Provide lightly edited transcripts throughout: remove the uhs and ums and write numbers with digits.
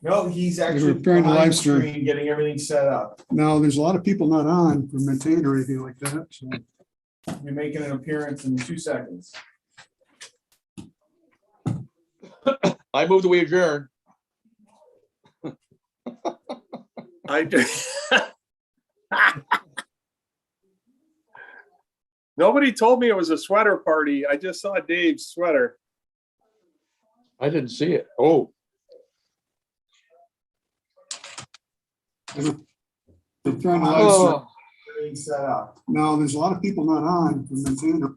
No, he's actually repairing the behind live stream. screen, getting everything set up. Now, there's a lot of people not on from Etain or anything like that, so. You're making an appearance in 2 seconds. I move that we adjourn. Nobody told me it was a sweater party. I just saw Dave's sweater. I didn't see it. Oh, They're trying to live stream. oh, Everything set up. Now, there's a lot of people not on from Etain.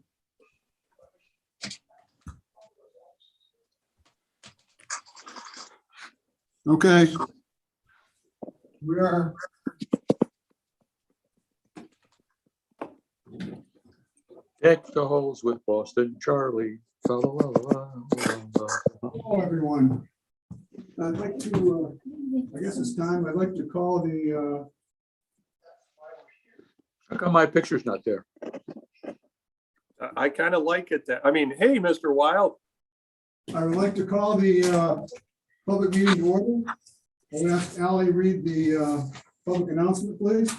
Okay. We are. deck the halls with Boston Charlie. Hello, everyone. I'd like to, I guess it's time, I'd like to call the, How come my picture's not there? I kind of like it that, I mean, hey, Mr. Wild. I would like to call the public meeting to order. I would ask Ally read the public announcement, please.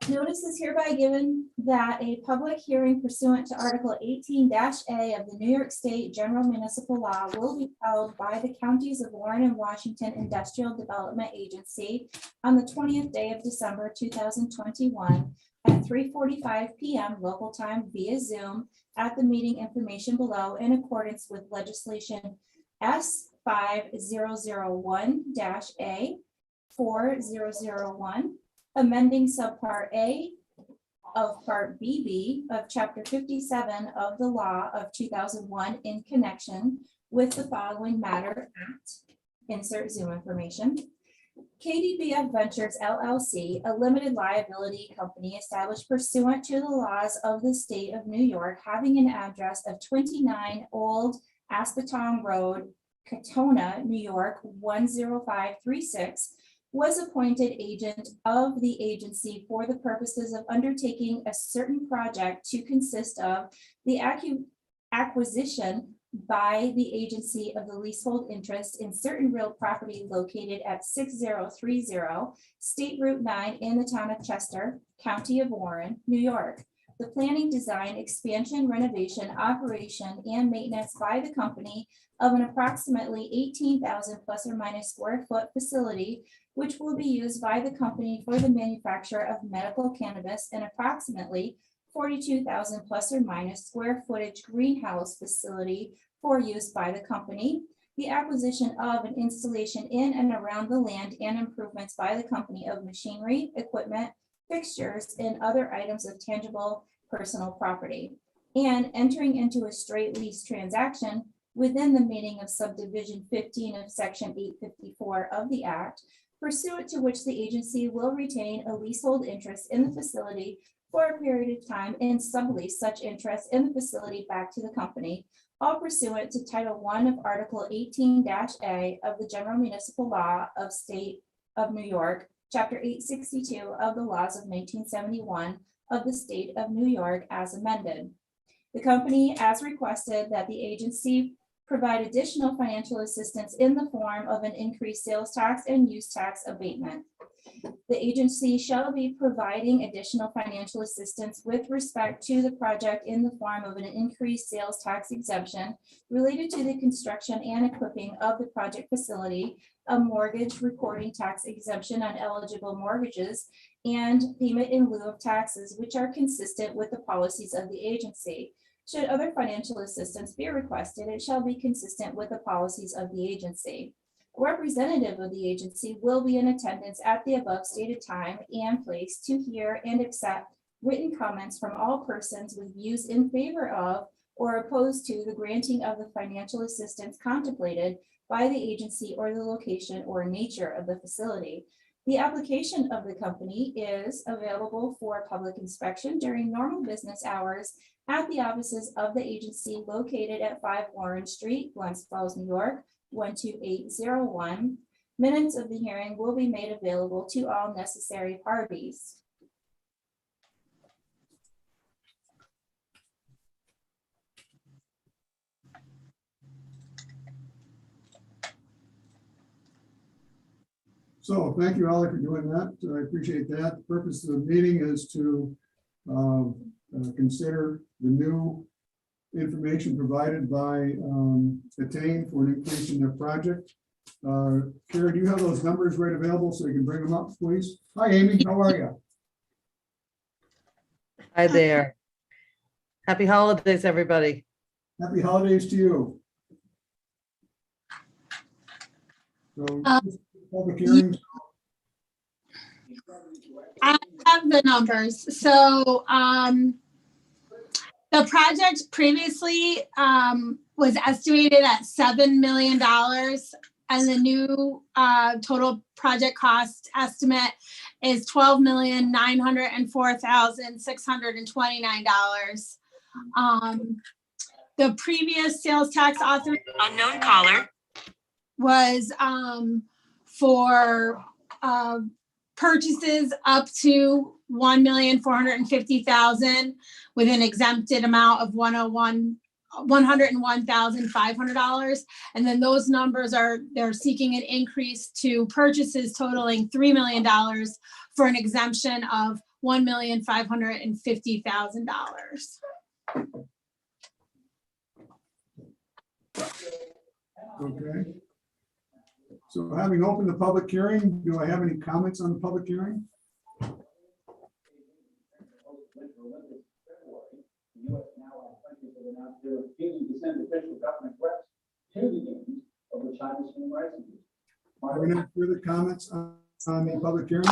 Notice is hereby given that a public hearing pursuant to Article 18-A of the New York State General Municipal Law will be held by the counties of Warren and Washington Industrial Development Agency on the 20th day of December 2021 at 3:45 p.m. local time via Zoom at the meeting information below in accordance with legislation S5001-A 4001. Amending subpart A of part BB of chapter 57 of the law of 2001 in connection with the following matter at insert Zoom information. Kdbf Ventures LLC, a limited liability company established pursuant to the laws of the state of New York, having an address of 29 Old Aspetong Road, Katona, New York 10536, was appointed agent of the agency for the purposes of undertaking a certain project to consist of the acquisition by the agency of the leasehold interest in certain real property located at 6030 State Route 9 in the town of Chester, County of Warren, New York. The planning, design, expansion, renovation, operation, and maintenance by the company of an approximately 18,000 plus or minus square foot facility, which will be used by the company for the manufacture of medical cannabis, and approximately 42,000 plus or minus square footage greenhouse facility for use by the company. The acquisition of an installation in and around the land and improvements by the company of machinery, equipment, fixtures, and other items of tangible personal property, and entering into a straight lease transaction within the meaning of subdivision 15 of section 854 of the Act, pursuant to which the agency will retain a leasehold interest in the facility for a period of time and sublease such interest in the facility back to the company, all pursuant to Title I of Article 18-A of the General Municipal Law of State of New York, Chapter 862 of the laws of 1971 of the State of New York as amended. The company has requested that the agency provide additional financial assistance in the form of an increased sales tax and use tax abatement. The agency shall be providing additional financial assistance with respect to the project in the form of an increased sales tax exemption related to the construction and equipping of the project facility, a mortgage recording tax exemption on eligible mortgages, and payment in lieu of taxes, which are consistent with the policies of the agency. Should other financial assistance be requested, it shall be consistent with the policies of the agency. A representative of the agency will be in attendance at the above stated time and place to hear and accept written comments from all persons with views in favor of or opposed to the granting of the financial assistance contemplated by the agency or the location or nature of the facility. The application of the company is available for public inspection during normal business hours at the offices of the agency located at 5 Warren Street, Glens Falls, New York, 12801. Minutes of the hearing will be made available to all necessary parties. So thank you, Ollie, for doing that. I appreciate that. The purpose of the meeting is to consider the new information provided by Etain for an increase in their project. Kara, do you have those numbers right available so you can bring them up, please? Hi, Amy, how are you? Hi there. Happy holidays, everybody. Happy holidays to you. So, public hearings. I have the numbers. So the project previously was estimated at $7 million, and the new total project cost estimate is $12,904,629. The previous sales tax author Unknown caller. was for purchases up to $1,450,000 with an exempted amount of $101,500. And then those numbers they're seeking an increase to purchases totaling $3 million for an exemption of $1,550,000. Okay. So having opened the public hearing, do I have any comments on the public hearing? Are there any further comments on the public hearing?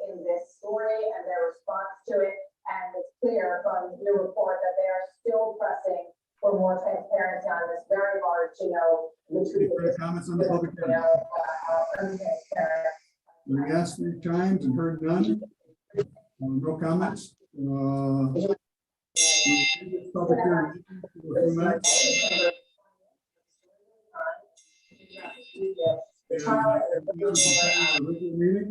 In this story and their response to it, and it's clear from your report that they are still pressing for more transparency on this. Very hard to know the Any truth of further this. comments on the public hearing? Untransparent. We asked 3 times and heard none. No comments. Public hearing. For a few minutes. And the regular meeting.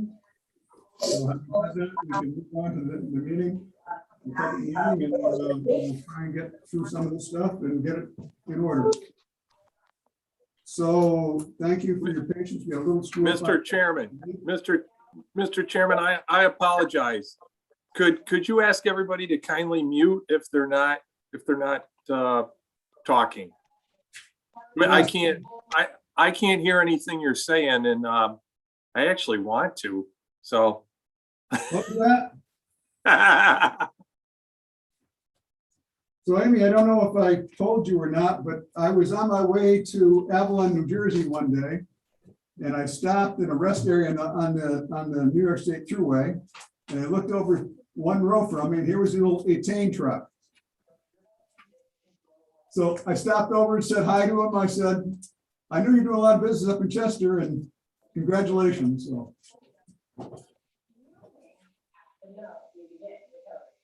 We'll have that. We can move on to the meeting. The public meeting, and we'll try and get through some of the stuff and get it in order. So thank you for your patience. We have a little screw up. Mr. Chairman, Mr. Chairman, I apologize. Could you ask everybody to kindly mute if they're not talking? I can't hear anything you're saying, and I actually want to, so. What was that? So Amy, I don't know if I told you or not, but I was on my way to Avalon, New Jersey one day, and I stopped in a rest area on the New York State Thruway, and I looked over one row from me, and here was the little Etain truck. So I stopped over and said hi to him. I said, I knew you're doing a lot of business up in Chester, and congratulations. So.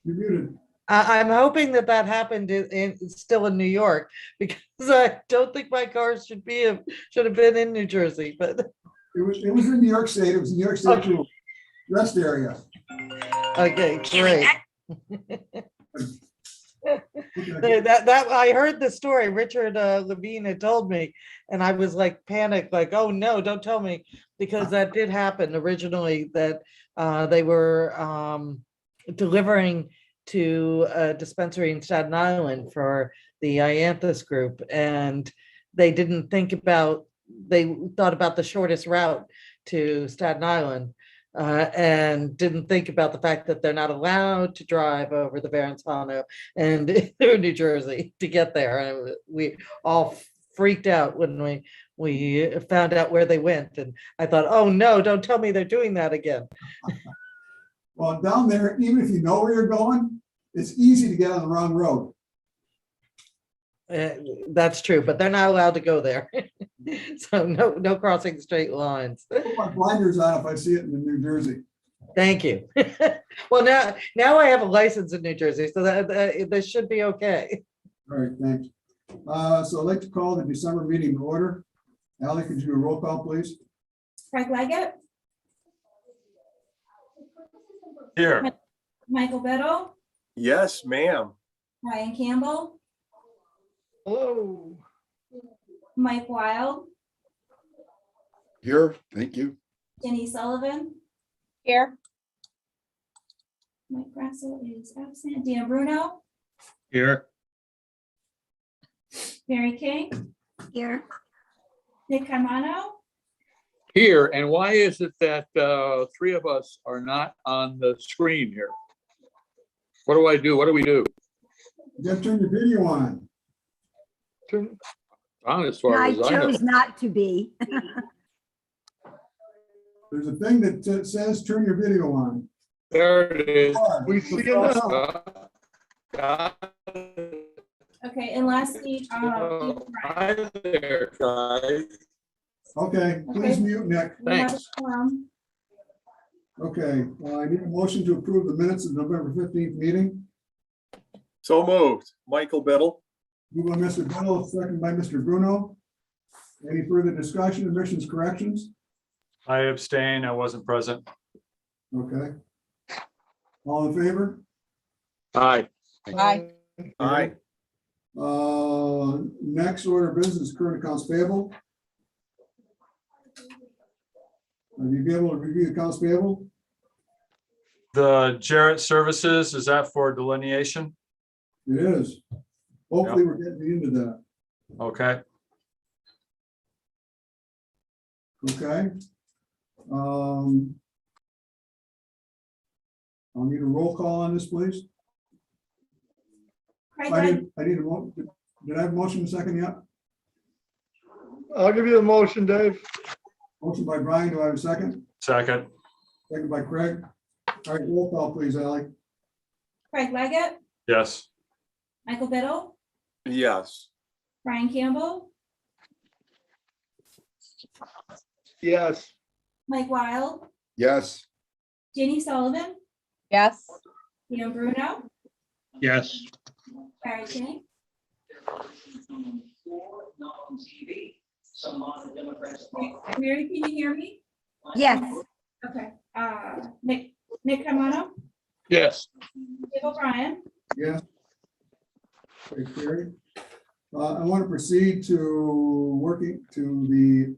You're muted. I'm hoping that happened still in New York, because I don't think my car should have been in New Jersey, but. It was in New York State. It was New York State Okay. rest area. Okay, great. Okay. That I heard the story. Richard Levine had told me, and I was like panicked, like, oh no, don't tell me, because that did happen originally. That they were delivering to a dispensary in Staten Island for the Ianthus group, and they thought about the shortest route to Staten Island, and didn't think about the fact that they're not allowed to drive over the Verrazano and through New Jersey to get there. And we all freaked out when we found out where they went, and I thought, oh no, don't tell me they're doing that again. Well, down there, even if you know where you're going, it's easy to get on the wrong road. That's true, but they're not allowed to go there. So no crossing straight lines. I put my blinders on if I see it in New Jersey. Thank you. Well, now I have a license in New Jersey, so that this should be okay. All right, thanks. So I'd like to call the December meeting to order. Ally, could you do a roll call, please? Craig Leggett, Here. Michael Biddle, Yes, ma'am. Ryan Campbell, Hello. Mike Wild, Here, thank you. Jenny Sullivan, Here. Mike Grasso is absent, Dina Bruno, Here. Mary King, Here. Nick Caimano, Here, and why is it that three of us are not on the screen here? What do I do? What do we do? You gotta turn your video on. On as far I as I know. chose not to be. There's a thing that says turn your video on. There it is. We see it now. Got it. okay, and lastly, Hi there, guys. Okay, please mute Nick. we have a Thanks. quorum. Okay, I need a motion to approve the minutes of November 15th meeting. So moved. Michael Biddle. Moved by Mr. Biddle, second by Mr. Bruno. Any further discussion, omissions, corrections? I abstain. I wasn't present. Okay. All in favor? Hi. Aye. Aye. Next order of business, current accounts payable. Have you been able to review the accounts payable? The Jarrett Services, is that for delineation? It is. Hopefully, we're getting into that. Okay. Okay. I'll need a roll call on this, please. Craig, I need a mo, did I have a motion second yet? I'll give you the motion, Dave. Motion by Brian, do I have a second? Second. Second by Craig. All right, roll call, please, Ally. Craig Leggett, Yes. Michael Biddle, Yes. Brian Campbell, Yes. Mike Wild, Yes, Jenny Sullivan, Yes. Dina Bruno, Yes. Mary King, Mary, can you hear me? Yes, Okay, Nick Caimano, Yes. Dave O'Brien, Yes. Okay, carried. I want to proceed to working to the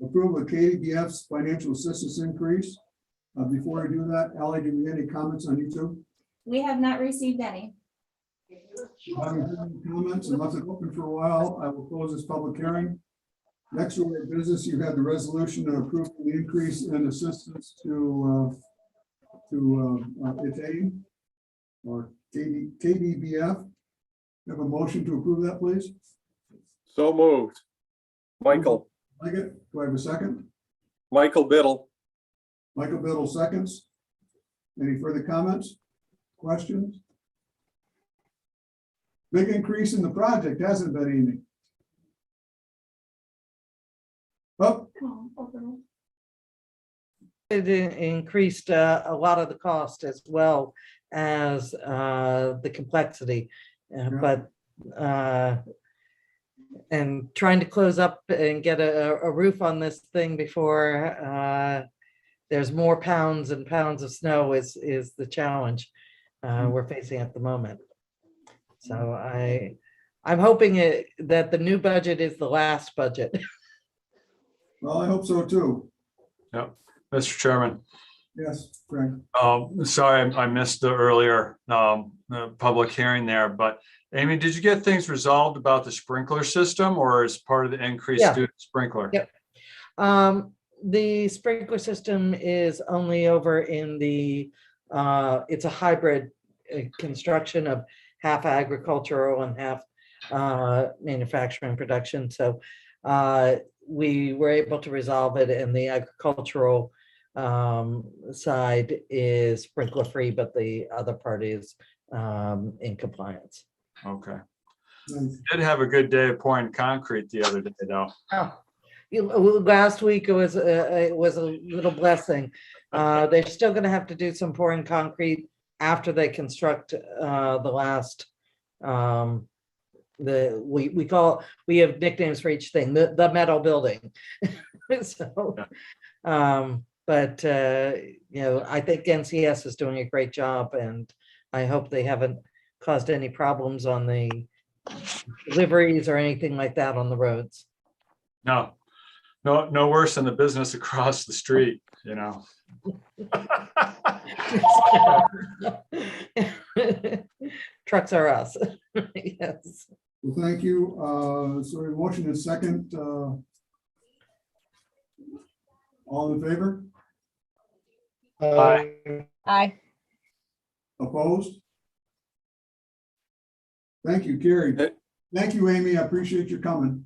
approval of Kdbf's financial assistance increase. Before I do that, Ally, do you have any comments on YouTube? we have not received any. Having heard any comments and left it open for a while, I will close this public hearing. Next order of business, you have the resolution to approve the increase in assistance to Etain or Kdbf. Have a motion to approve that, please? So moved. Michael. Like it? Do I have a second? Michael Biddle. Michael Biddle seconds. Any further comments? Questions? Big increase in the project, hasn't it, Amy? Oh, It increased a lot of the cost as well as the complexity. But and trying to close up and get a roof on this thing before there's more pounds and pounds of snow is the challenge we're facing at the moment. So I'm hoping that the new budget is the last budget. well, I hope so too. Yep. Mr. Chairman, Yes, Greg. sorry, I missed the earlier public hearing there, but Amy, did you get things resolved about the sprinkler system or is part of the increase Yeah. due to sprinkler? Yep. The sprinkler system is only over in the, it's a hybrid construction of half agricultural and half manufacturing production. So we were able to resolve it, and the agricultural side is sprinkler free, but the other part is in compliance. Okay. Nice. Did have a good day of pouring concrete the other day though. Oh, last week it was a little blessing. They're still going to have to do some pouring concrete after they construct the last. We have nicknames for each thing. The metal building. So, but I think NCS is doing a great job, and I hope they haven't caused any problems on the deliveries or anything like that on the roads. No, no worse than the business across the street, you know. Trucks are us. Yes. Well, thank you. So a motion is second. All in favor? Aye. Aye. Opposed? Thank you, carried. Thank you, Amy. I appreciate your coming.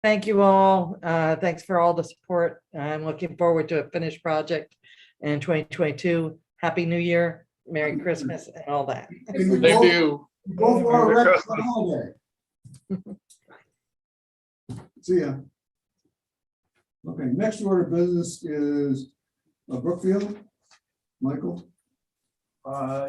Thank you all. Thanks for all the support. I'm looking forward to a finished project in 2022. Happy New Year, Merry Christmas, and all that. Can we Thank go- you. Go for a Merry rest of the holiday. See ya. Okay, next order of business is Brookfield. Michael?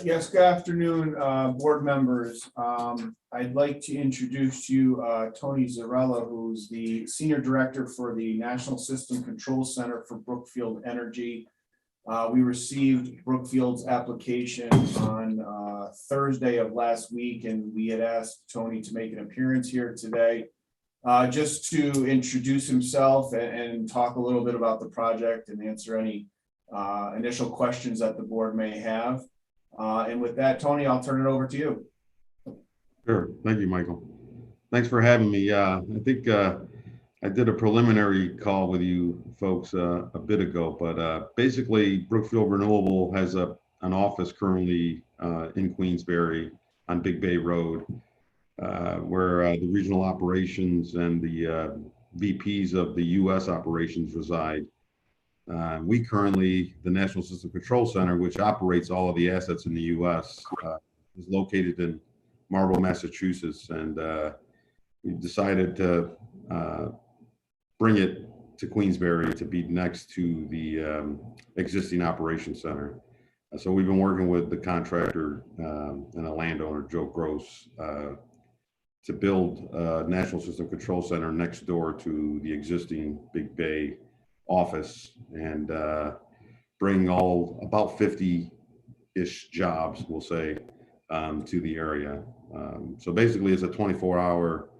Yes, good afternoon, board members. I'd like to introduce to you Tony Zarella, who's the Senior Director for the National System Control Center for Brookfield Energy. We received Brookfield's application on Thursday of last week, and we had asked Tony to make an appearance here today just to introduce himself and talk a little bit about the project and answer any initial questions that the board may have. And with that, Tony, I'll turn it over to you. Sure. Thank you, Michael. Thanks for having me. I think I did a preliminary call with you folks a bit ago, but basically Brookfield Renewable has an office currently in Queensbury on Big Bay Road, where the regional operations and the VPs of the US operations reside. We currently, the National System Control Center, which operates all of the assets in the US, is located in Marlborough, Massachusetts, and we decided to bring it to Queensbury to be next to the existing operations center. So we've been working with the contractor and the landowner, Joe Gross, to build a National System Control Center next door to the existing Big Bay office, and bring all about 50-ish jobs, we'll say, to the area. So basically it's a 24-hour,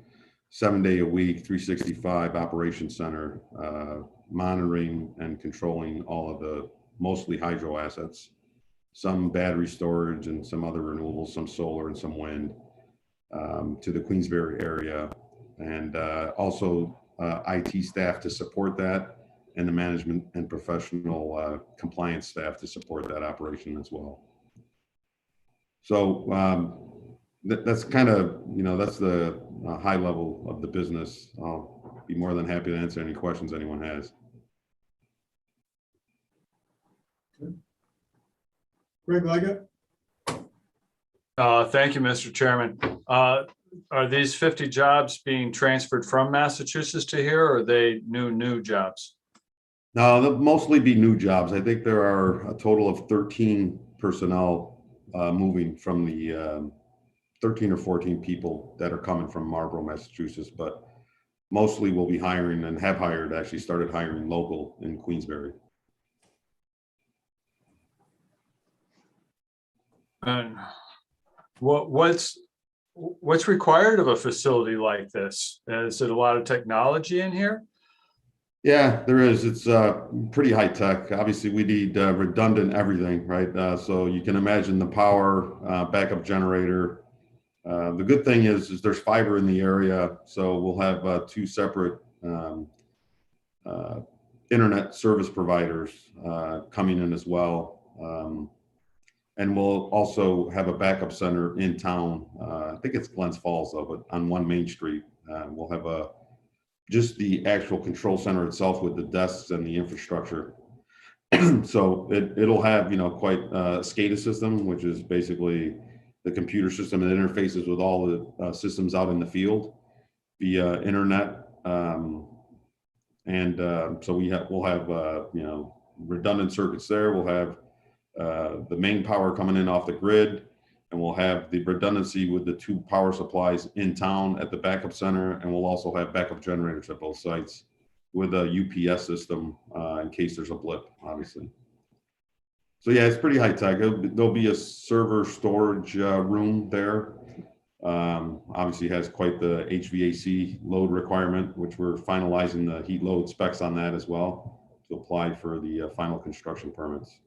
7-day-a-week, 365 operations center, monitoring and controlling all of the mostly hydro assets, some battery storage and some other renewables, some solar and some wind, to the Queensbury area, and also IT staff to support that, and the management and professional compliance staff to support that operation as well. So that's kind of, that's the high level of the business. I'll be more than happy to answer any questions anyone has. Greg Leggett? Thank you, Mr. Chairman. Are these 50 jobs being transferred from Massachusetts to here, or are they new jobs? No, they'll mostly be new jobs. I think there are a total of 13 personnel moving from the 13 or 14 people that are coming from Marlborough, Massachusetts, but mostly we'll be hiring and have hired, actually started hiring local in Queensbury. And what's required of a facility like this? Is it a lot of technology in here? Yeah, there is. It's pretty high tech. Obviously, we need redundant everything, right? So you can imagine the power, backup generator. The good thing is there's fiber in the area, so we'll have 2 separate internet service providers coming in as well. And we'll also have a backup center in town. I think it's Glens Falls though, but on 1 Main Street. We'll have just the actual control center itself with the desks and the infrastructure. So it'll have, quite a SCADA system, which is basically the computer system that interfaces with all the systems out in the field via internet. So we'll have, redundant circuits there. We'll have the main power coming in off the grid, and we'll have the redundancy with the 2 power supplies in town at the backup center, and we'll also have backup generators at both sites with a UPS system in case there's a blip, obviously. So yeah, it's pretty high tech. There'll be a server storage room there. Obviously has quite the HVAC load requirement, which we're finalizing the heat load specs on that as well to apply for the final construction permits.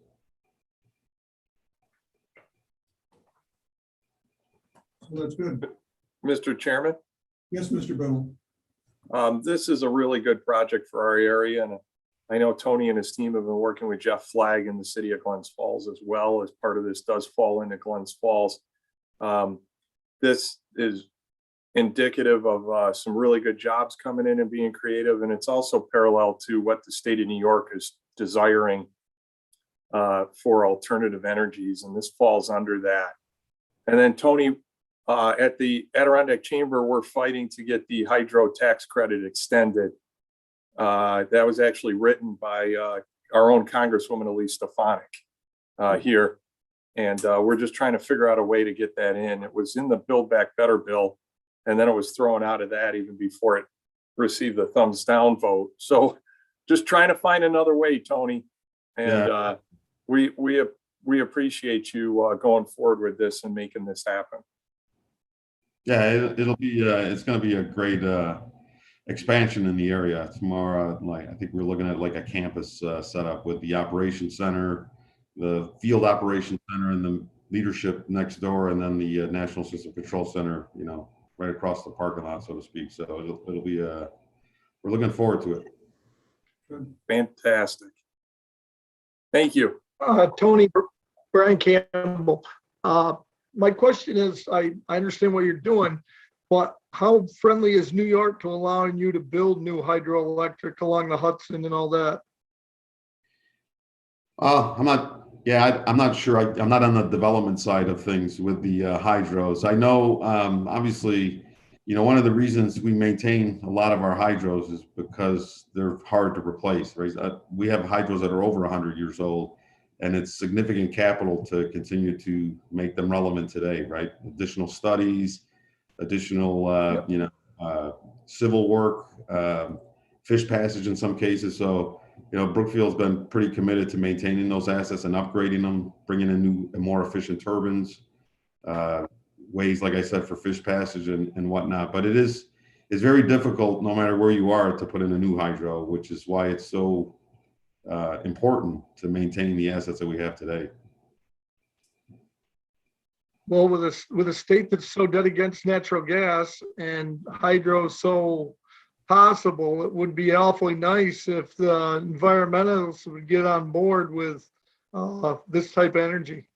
Well, that's good. Mr. Chairman, Yes, Mr. Bill. this is a really good project for our area, and I know Tony and his team have been working with Jeff Flagg in the city of Glens Falls as well, as part of this does fall into Glens Falls. This is indicative of some really good jobs coming in and being creative, and it's also parallel to what the state of New York is desiring for alternative energies, and this falls under that. And then Tony, at the Adirondack Chamber, we're fighting to get the hydro tax credit extended. That was actually written by our own Congresswoman Elise Stefanik here. And we're just trying to figure out a way to get that in. It was in the Build Back Better bill, and then it was thrown out of that even before it received the thumbs down vote. So just trying to find another way, Tony. And we appreciate you going forward with this and making this happen. Yeah, it'll be, it's going to be a great expansion in the area. It's more like, I think we're looking at like a campus setup with the operations center, the field operations center, and the leadership next door, and then the National System Control Center, you know, right across the parking lot, so to speak. So it'll be, we're looking forward to it. Fantastic. Thank you. Tony, Brian Campbell. My question is, I understand what you're doing, but how friendly is New York to allowing you to build new hydroelectric along the Hudson and all that? I'm not sure. I'm not on the development side of things with the hydros. I know, obviously, you know, one of the reasons we maintain a lot of our hydros is because they're hard to replace, right? We have hydros that are over 100 years old, and it's significant capital to continue to make them relevant today, right? Additional studies, additional, you know, civil work, fish passage in some cases. So, you know, Brookfield's been pretty committed to maintaining those assets and upgrading them, bringing in new and more efficient turbines, ways, like I said, for fish passage and whatnot. But it's very difficult, no matter where you are, to put in a new hydro, which is why it's so important to maintain the assets that we have today. Well, with a state that's so dead against natural gas and hydro so possible, it would be awfully nice if the environmentalists would get on board with this type of energy.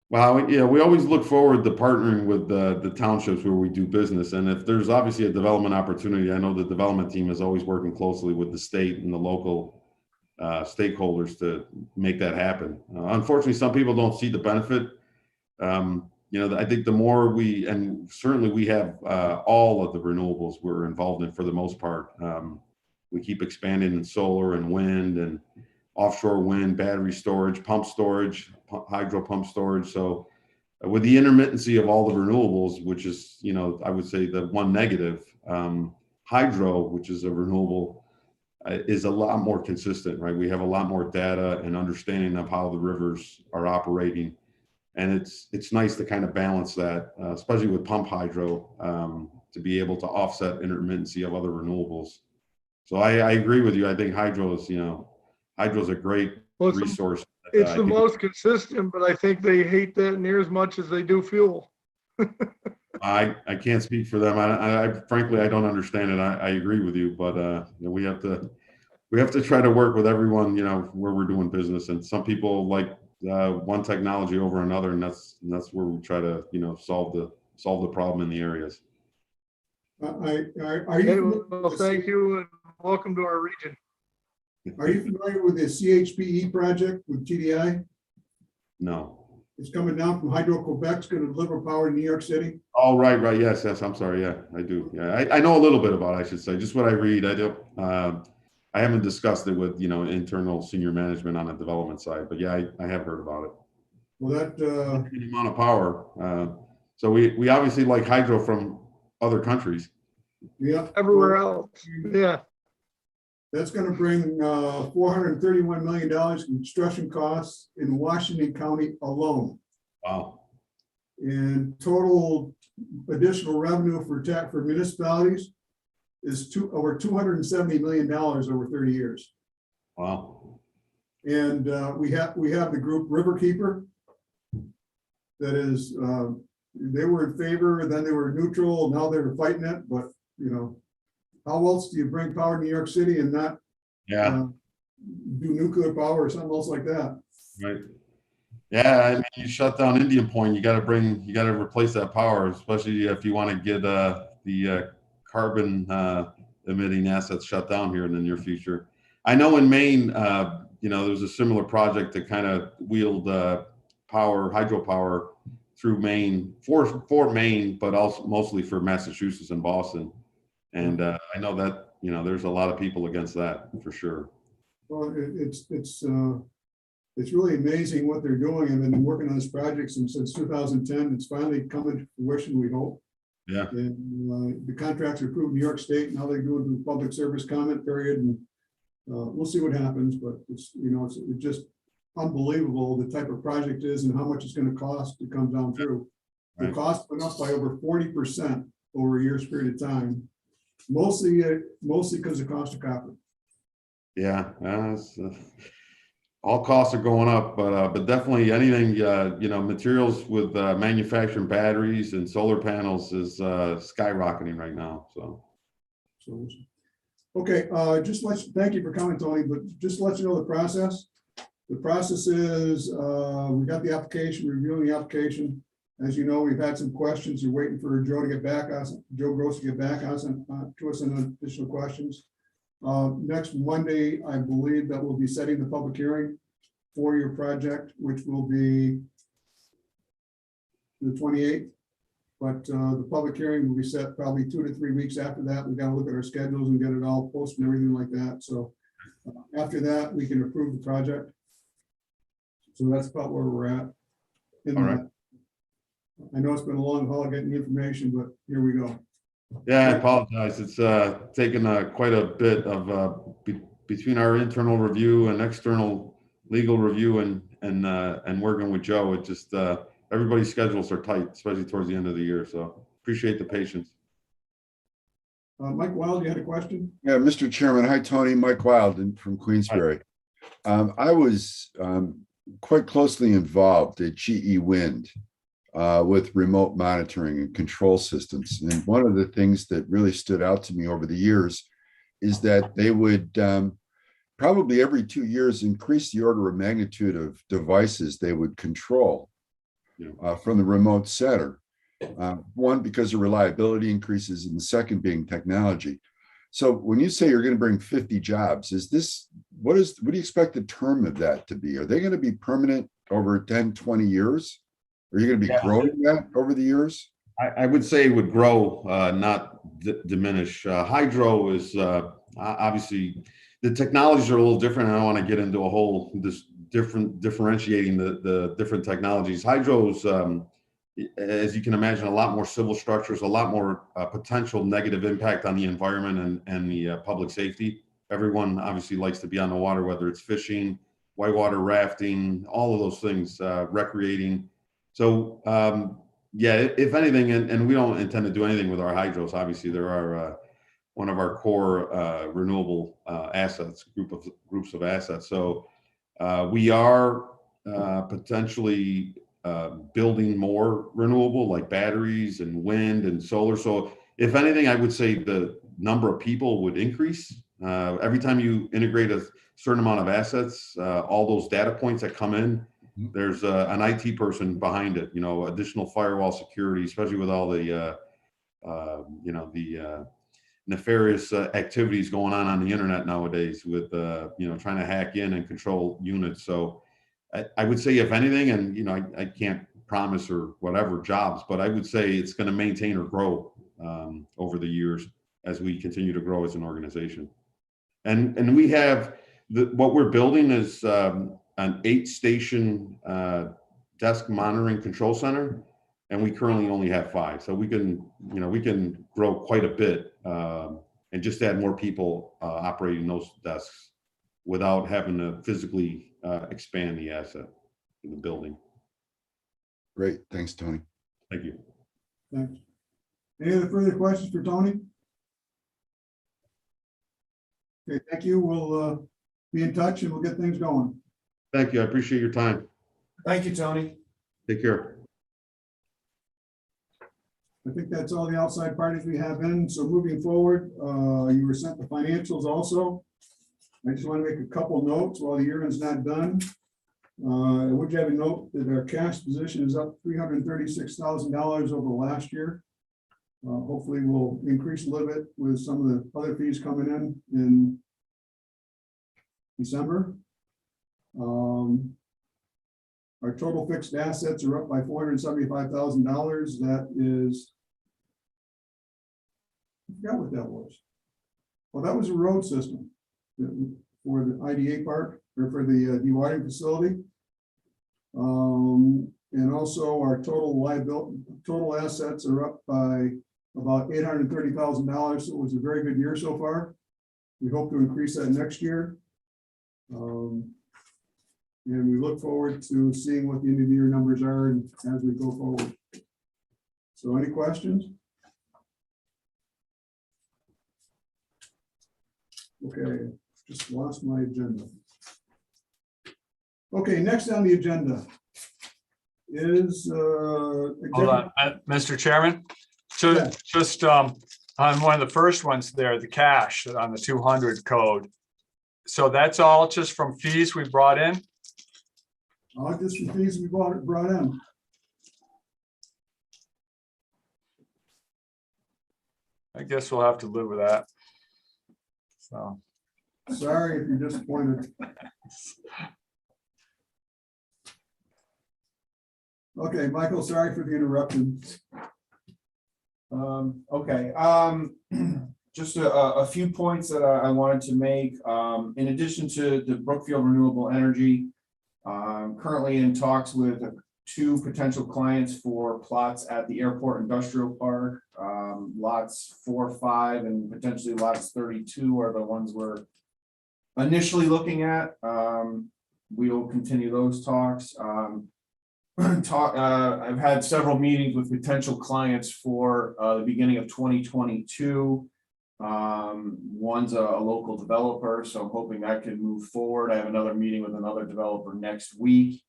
Well, yeah, we always look forward to partnering with the townships where we do business. And if there's obviously a development opportunity, I know the development team is always working closely with the state and the local stakeholders to make that happen. Unfortunately, some people don't see the benefit. You know, I think the more and certainly we have all of the renewables we're involved in for the most part. We keep expanding in solar and wind and offshore wind, battery storage, pump storage, hydro pump storage. So with the intermittency of all the renewables, which is, you know, I would say the one negative, hydro, which is a renewable, is a lot more consistent, right? We have a lot more data and understanding of how the rivers are operating. And it's nice to kind of balance that, especially with pump hydro, to be able to offset intermittency of other renewables. So I agree with you. I think hydro is, you know, hydro's a great resource. It's the most consistent, but I think they hate that near as much as they do fuel. I can't speak for them. I frankly, I don't understand it. I agree with you, but you know, we have to try to work with everyone, you know, where we're doing business. And some people like one technology over another, and that's where we try to, you know, solve the problem in the areas. Are you? Well, thank you and welcome to our region. Are you familiar with the CHPE project with TDI? No. It's coming down from Hydro Quebec's going to deliver power to New York City. Oh, right. Yes. I'm sorry. Yeah, I do. Yeah, I know a little bit about it, I should say. Just what I read. I do. I haven't discussed it with, you know, internal senior management on the development side, but yeah, I have heard about it. Well, that amount of power. So we obviously like hydro from other countries. Yeah. Everywhere else. Yeah. That's going to bring $431 million in construction costs in Washington County alone. Wow. And total additional revenue for municipalities is over $270 million over 30 years. Wow. And we have the group Riverkeeper. That is, they were in favor, then they were neutral, now they're fighting it, but you know, how else do you bring power to New York City and not Yeah, do nuclear power or something else like that? right. Yeah, I mean, you shut down Indian Point, you gotta replace that power, especially if you want to get the carbon emitting assets shut down here in the near future. I know in Maine, you know, there was a similar project that kind of wheeled hydropower through Maine for Maine, but also mostly for Massachusetts and Boston. And I know that, you know, there's a lot of people against that for sure. Well, it's really amazing what they're doing. I've been working on this project since 2010. It's finally coming to fruition, we hope. Yeah. And the contracts are approved in New York State. Now they're doing the public service comment period, and we'll see what happens. But it's, you know, it's just unbelievable the type of project is and how much it's going to cost to come down through. The Right. cost went up by over 40% over a year's period of time, mostly because of cost of copper. Yeah, all costs are going up, but definitely anything, you know, materials with manufacturing batteries and solar panels is skyrocketing right now. So, okay, thank you for coming, Tony, but just to let you know the process. The process is, we got the application, reviewing the application. As you know, we've had some questions. We're waiting for Joe Gross to get back to us on additional questions. Next Monday, I believe that we'll be setting the public hearing for your project, which will be the 28th. But the public hearing will be set probably 2 to 3 weeks after that. We got to look at our schedules and get it all posted and everything like that. So after that, we can approve the project. So that's about where we're at. all right. I know it's been a long haul getting the information, but here we go. Yeah, I apologize. It's taken quite a bit of between our internal review and external legal review and working with Joe. It just everybody's schedules are tight, especially towards the end of the year. So appreciate the patience. Mike Wild, you had a question? Yeah, Mr. Chairman. Hi, Tony. Mike Wilden from Queensbury. I was quite closely involved at GE Wind with remote monitoring and control systems. And one of the things that really stood out to me over the years is that they would probably every 2 years increase the order of magnitude of devices they would control from the remote center. One, because of reliability increases, and the second being technology. So when you say you're going to bring 50 jobs, what do you expect the term of that to be? Are they going to be permanent over 10, 20 years? Are you going to be growing that over the years? I would say it would grow, not diminish. Hydro is obviously, the technologies are a little different. I don't want to get into a whole differentiating the different technologies. Hydro's, as you can imagine, a lot more civil structures, a lot more potential negative impact on the environment and the public safety. Everyone obviously likes to be on the water, whether it's fishing, whitewater rafting, all of those things, recreating. So yeah, if anything, and we don't intend to do anything with our hydros. Obviously, there are one of our core renewable assets, groups of assets. So we are potentially building more renewable, like batteries and wind and solar. So if anything, I would say the number of people would increase. Every time you integrate a certain amount of assets, all those data points that come in, there's an IT person behind it, you know, additional firewall security, especially with all the, you know, the nefarious activities going on the internet nowadays with, you know, trying to hack in and control units. So I would say, if anything, and, you know, I can't promise or whatever jobs, but I would say it's going to maintain or grow over the years as we continue to grow as an organization. And we have what we're building is an 8-station desk monitoring control center, and we currently only have 5. So we can, you know, we can grow quite a bit and just add more people operating those desks without having to physically expand the asset in the building. Great. Thanks, Tony. Thank you. Thanks. Any other further questions for Tony? Okay, thank you. We'll be in touch and we'll get things going. Thank you. I appreciate your time. Thank you, Tony. Take care. I think that's all the outside parties we have in. So moving forward, you were sent the financials also. I just want to make a couple notes while the year is not done. I would have a note that our cash position is up $336,000 over last year. Hopefully we'll increase a little bit with some of the other fees coming in December. Our total fixed assets are up by $475,000. That is, I forgot what that was. Well, that was a road system for the IDA park or for the dewatering facility. And also our total assets are up by about $830,000. So it was a very good year so far. We hope to increase that next year. And we look forward to seeing what the end of the year numbers are as we go forward. So any questions? Okay, just lost my agenda. Okay, next on the agenda is Hold on, Mr. Chairman. So Yeah. just on one of the first ones there, the cash on the 200 code. So that's all just from fees we brought in? all just the fees we brought in. I guess we'll have to live with that. So, Sorry if you're disappointed. Okay, Michael, sorry for the interruption. Okay, just a few points that I wanted to make. In addition to the Brookfield Renewable Energy, currently in talks with 2 potential clients for plots at the Airport Industrial Park. Lots 4, 5, and potentially lots 32 are the ones we're initially looking at. We will continue those talks. I've had several meetings with potential clients for the beginning of 2022. One's a local developer, so I'm hoping that can move forward. I have another meeting with another developer next week.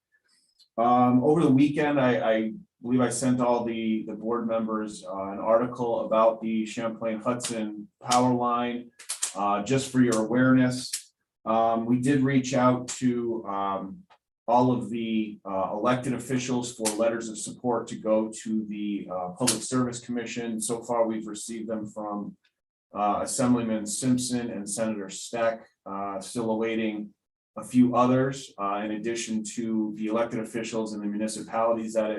Over the weekend, I believe I sent all the board members an article about the Champlain Hudson power line, just for your awareness. We did reach out to all of the elected officials for letters of support to go to the Public Service Commission. So far, we've received them from Assemblyman Simpson and Senator Steck, still awaiting a few others, in addition to the elected officials in the municipalities that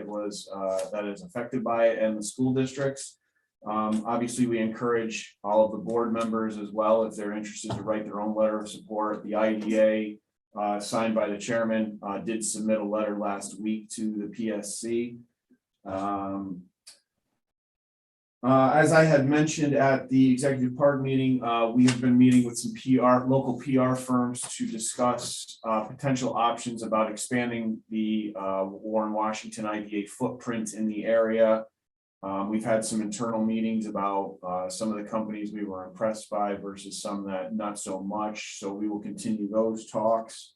is affected by it and the school districts. Obviously, we encourage all of the board members as well, if they're interested, to write their own letter of support. The IDA, signed by the chairman, did submit a letter last week to the PSC. As I had mentioned at the executive park meeting, we have been meeting with some local PR firms to discuss potential options about expanding the Warren Washington IDA footprint in the area. We've had some internal meetings about some of the companies we were impressed by versus some that not so much. So we will continue those talks.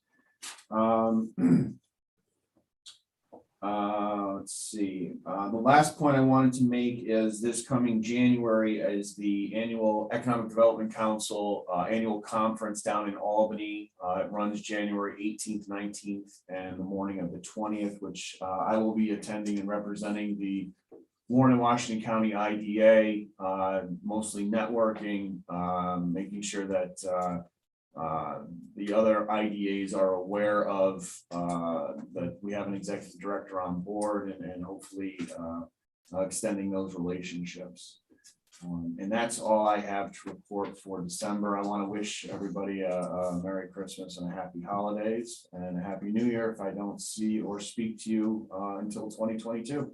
Let's see. The last point I wanted to make is this coming January is the annual Economic Development Council annual conference down in Albany. It runs January 18th, 19th, and the morning of the 20th, which I will be attending and representing the Warren and Washington County IDA, mostly networking, making sure that the other IDAs are aware of that we have an executive director on board, and hopefully extending those relationships. And that's all I have to report for December. I want to wish everybody a Merry Christmas and a Happy Holidays and a Happy New Year if I don't see or speak to you until 2022.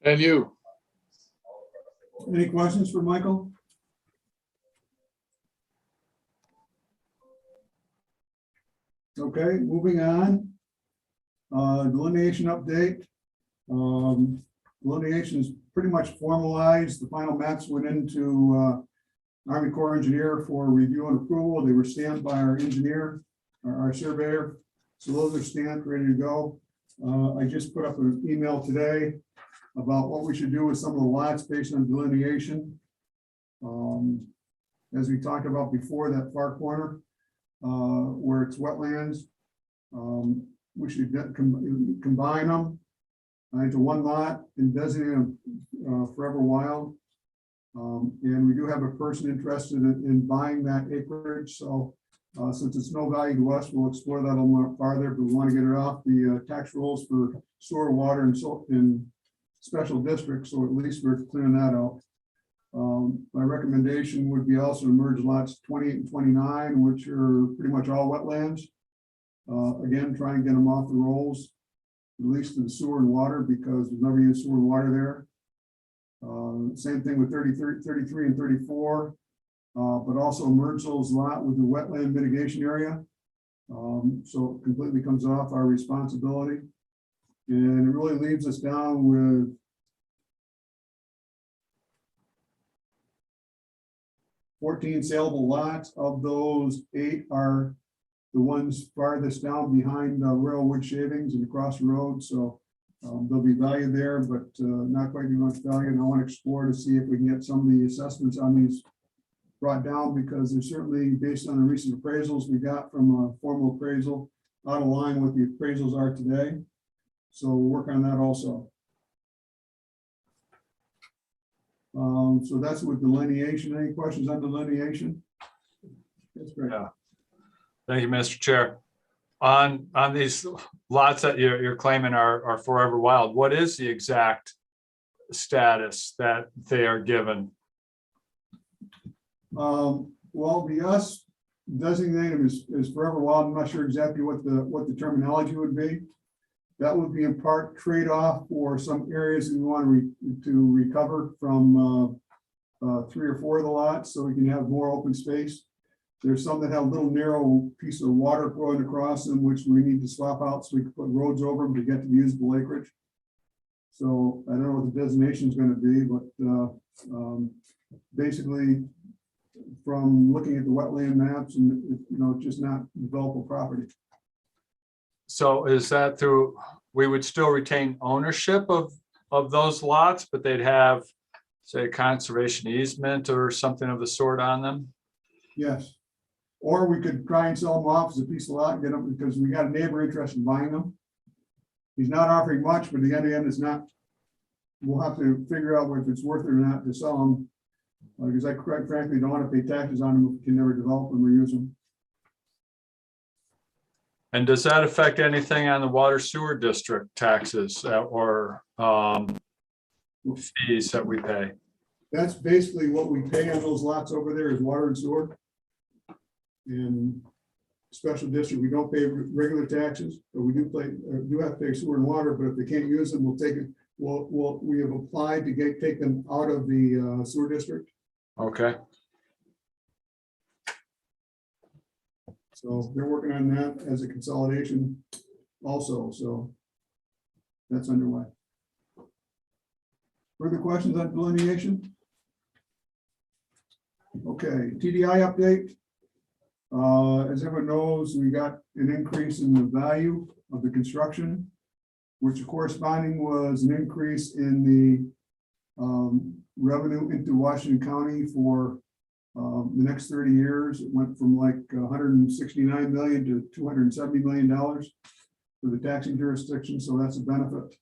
And you? Any questions for Michael? Okay, moving on. Delineation update. Delineation is pretty much formalized. The final maps went into Army Corps engineer for review and approval. They were stamped by our engineer, our surveyor. So those are stamped, ready to go. I just put up an email today about what we should do with some of the lots based on delineation. As we talked about before, that far corner where it's wetlands, we should combine them into one lot and designate them forever wild. And we do have a person interested in buying that acreage. So since it's no value to us, we'll explore that a little more farther, but we want to get it off the tax rolls for sewer, water, and so in special districts. So at least we're clearing that out. My recommendation would be also to merge lots 28 and 29, which are pretty much all wetlands. Again, try and get them off the rolls, at least to the sewer and water, because we've never used sewer and water there. Same thing with 33 and 34, but also merge those lot with the wetland mitigation area. So it completely comes off our responsibility. And it really leaves us down with 14 saleable lots. Of those, 8 are the ones farthest down behind railwood shavings and across the road. So there'll be value there, but not quite as much value. And I want to explore to see if we can get some of the assessments on these brought down, because they're certainly, based on the recent appraisals we got from a formal appraisal, out of line with the appraisals are today. So we'll work on that also. So that's with delineation. Any questions on delineation? That's great. Yeah. Thank you, Mr. Chair. On these lots that you're claiming are forever wild, what is the exact status that they are given? Well, us designating them as forever wild. I'm not sure exactly what the terminology would be. That would be in part trade-off for some areas that we want to recover from 3 or 4 of the lots, so we can have more open space. There's some that have a little narrow piece of water flowing across them, which we need to swap out so we can put roads over them to get to the usable acreage. So I don't know what the designation is going to be, but basically, from looking at the wetland maps and just not developable property. So is that through, we would still retain ownership of those lots, but they'd have, say, conservation easement or something of the sort on them? Yes. Or we could try and sell them off as a piece of lot and get them, because we got a neighbor interested in buying them. He's not offering much, but the end is not. We'll have to figure out if it's worth it or not to sell them. Because I quite frankly don't want to pay taxes on them if we can never develop them or use them. And does that affect anything on the water sewer district taxes or fees that we pay? That's basically what we pay on those lots over there is water and sewer. In special district, we don't pay regular taxes, but we do have to pay sewer and water. But if they can't use them, we'll take it. We have applied to take them out of the sewer district. Okay. So they're working on that as a consolidation also. So that's underway. Further questions on delineation? Okay, TDI update. As everyone knows, we got an increase in the value of the construction, which corresponding was an increase in the revenue into Washington County for the next 30 years. It went from like 169 million to $270 million for the taxing jurisdiction. So that's a benefit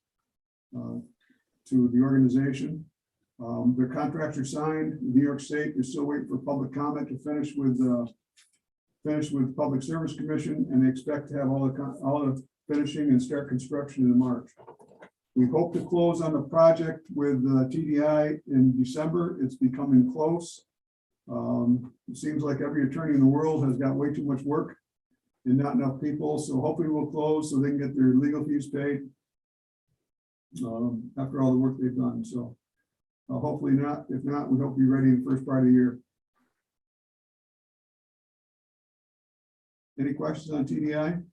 to the organization. Their contracts are signed. New York State is still waiting for public comment to finish with Public Service Commission, and they expect to have all the finishing and start construction in March. We hope to close on the project with TDI in December. It's becoming close. It seems like every attorney in the world has got way too much work and not enough people. So hopefully we'll close so they can get their legal fees paid after all the work they've done. So hopefully not. If not, we hope to be ready in the first part of the year. Any questions on TDI?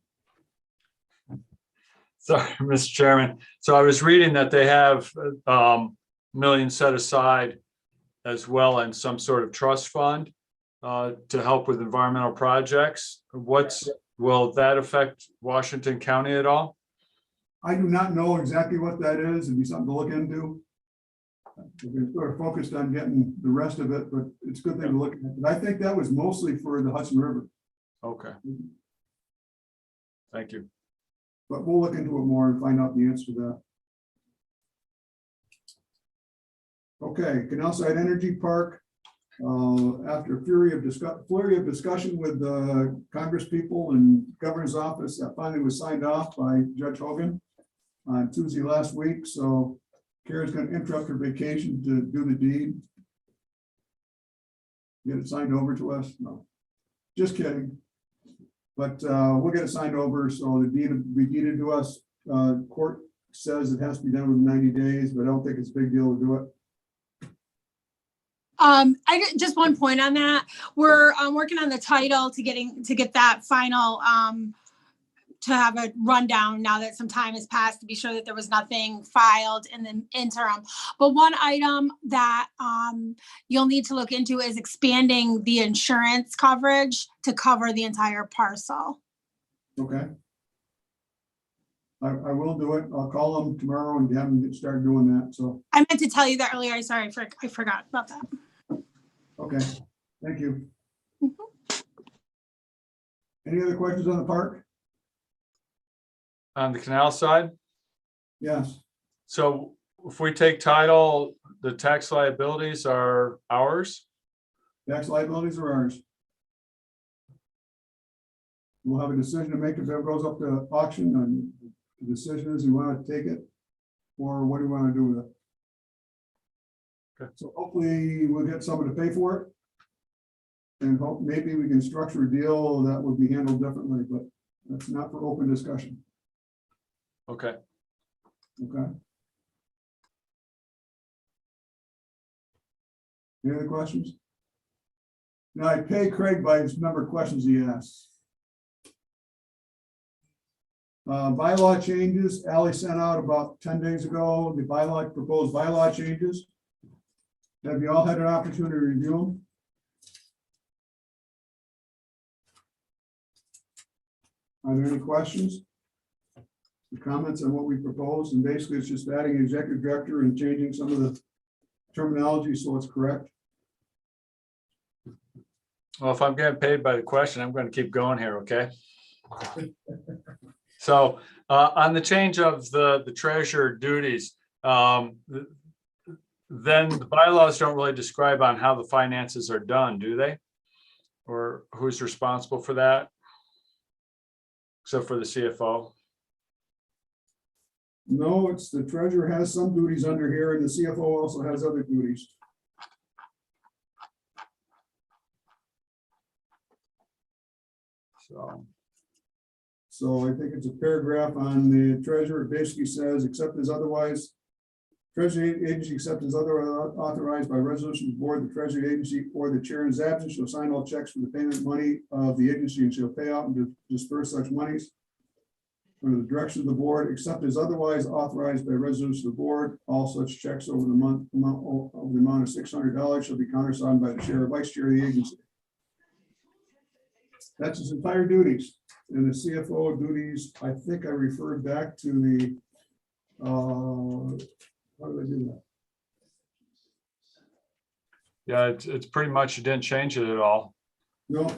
Sorry, Mr. Chairman. So I was reading that they have millions set aside as well in some sort of trust fund to help with environmental projects. Will that affect Washington County at all? I do not know exactly what that is. It'd be something to look into. We're sort of focused on getting the rest of it, but it's a good thing to look at. But I think that was mostly for the Hudson River, Okay. Thank you. but we'll look into it more and find out the answer to that. Okay, Canal Side Energy Park. After a flurry of discussion with the Congress people and governor's office, that finally was signed off by Judge Hogan on Tuesday last week. So Kara's going to interrupt her vacation to do the deed. Get it signed over to us? No, just kidding. But we'll get it signed over. So the deed will be deeded to us. Court says it has to be done within 90 days, but I don't think it's a big deal to do it. Just one point on that. We're working on the title to get that final to have a rundown now that some time has passed to be sure that there was nothing filed in the interim. But one item that you'll need to look into is expanding the insurance coverage to cover the entire parcel. Okay. I will do it. I'll call them tomorrow and have them start doing that. So, I meant to tell you that earlier. Sorry, I forgot about that. okay, thank you. Any other questions on the park? On the canal side, Yes, so if we take title, the tax liabilities are ours? tax liabilities are ours. We'll have a decision to make if it goes up to auction, and the decision is we want to take it or what do we want to do with it. Okay. So hopefully we'll get someone to pay for it. And hope maybe we can structure a deal that would be handled differently, but that's not for open discussion. Okay. Okay. Any other questions? Now I pay Craig by his number of questions he asks. Bylaw changes, Ally sent out about 10 days ago, the proposed bylaw changes. Have you all had an opportunity to review them? Are there any questions? Comments on what we proposed? And basically it's just adding an executive director and changing some of the terminology so it's correct. Well, if I'm getting paid by the question, I'm going to keep going here, okay? So on the change of the treasurer duties, then the bylaws don't really describe on how the finances are done, do they? Or who's responsible for that? Except for the CFO. No, it's the treasurer has some duties under here and the CFO also has other duties. So I think it's a paragraph on the treasurer. It basically says, except as otherwise, treasury agency, except as otherwise authorized by resolution of the board, the treasury agency or the chair in his absence shall sign all checks for the payment money of the agency and shall pay out and disperse such monies under the direction of the board, except as otherwise authorized by resolution of the board. All such checks over the amount of $600 shall be countersigned by the chair or vice chair of the agency. That's his entire duties. And the CFO duties, I think I referred back to the, how do I do that? Yeah, it's pretty much, you didn't change it at all. No.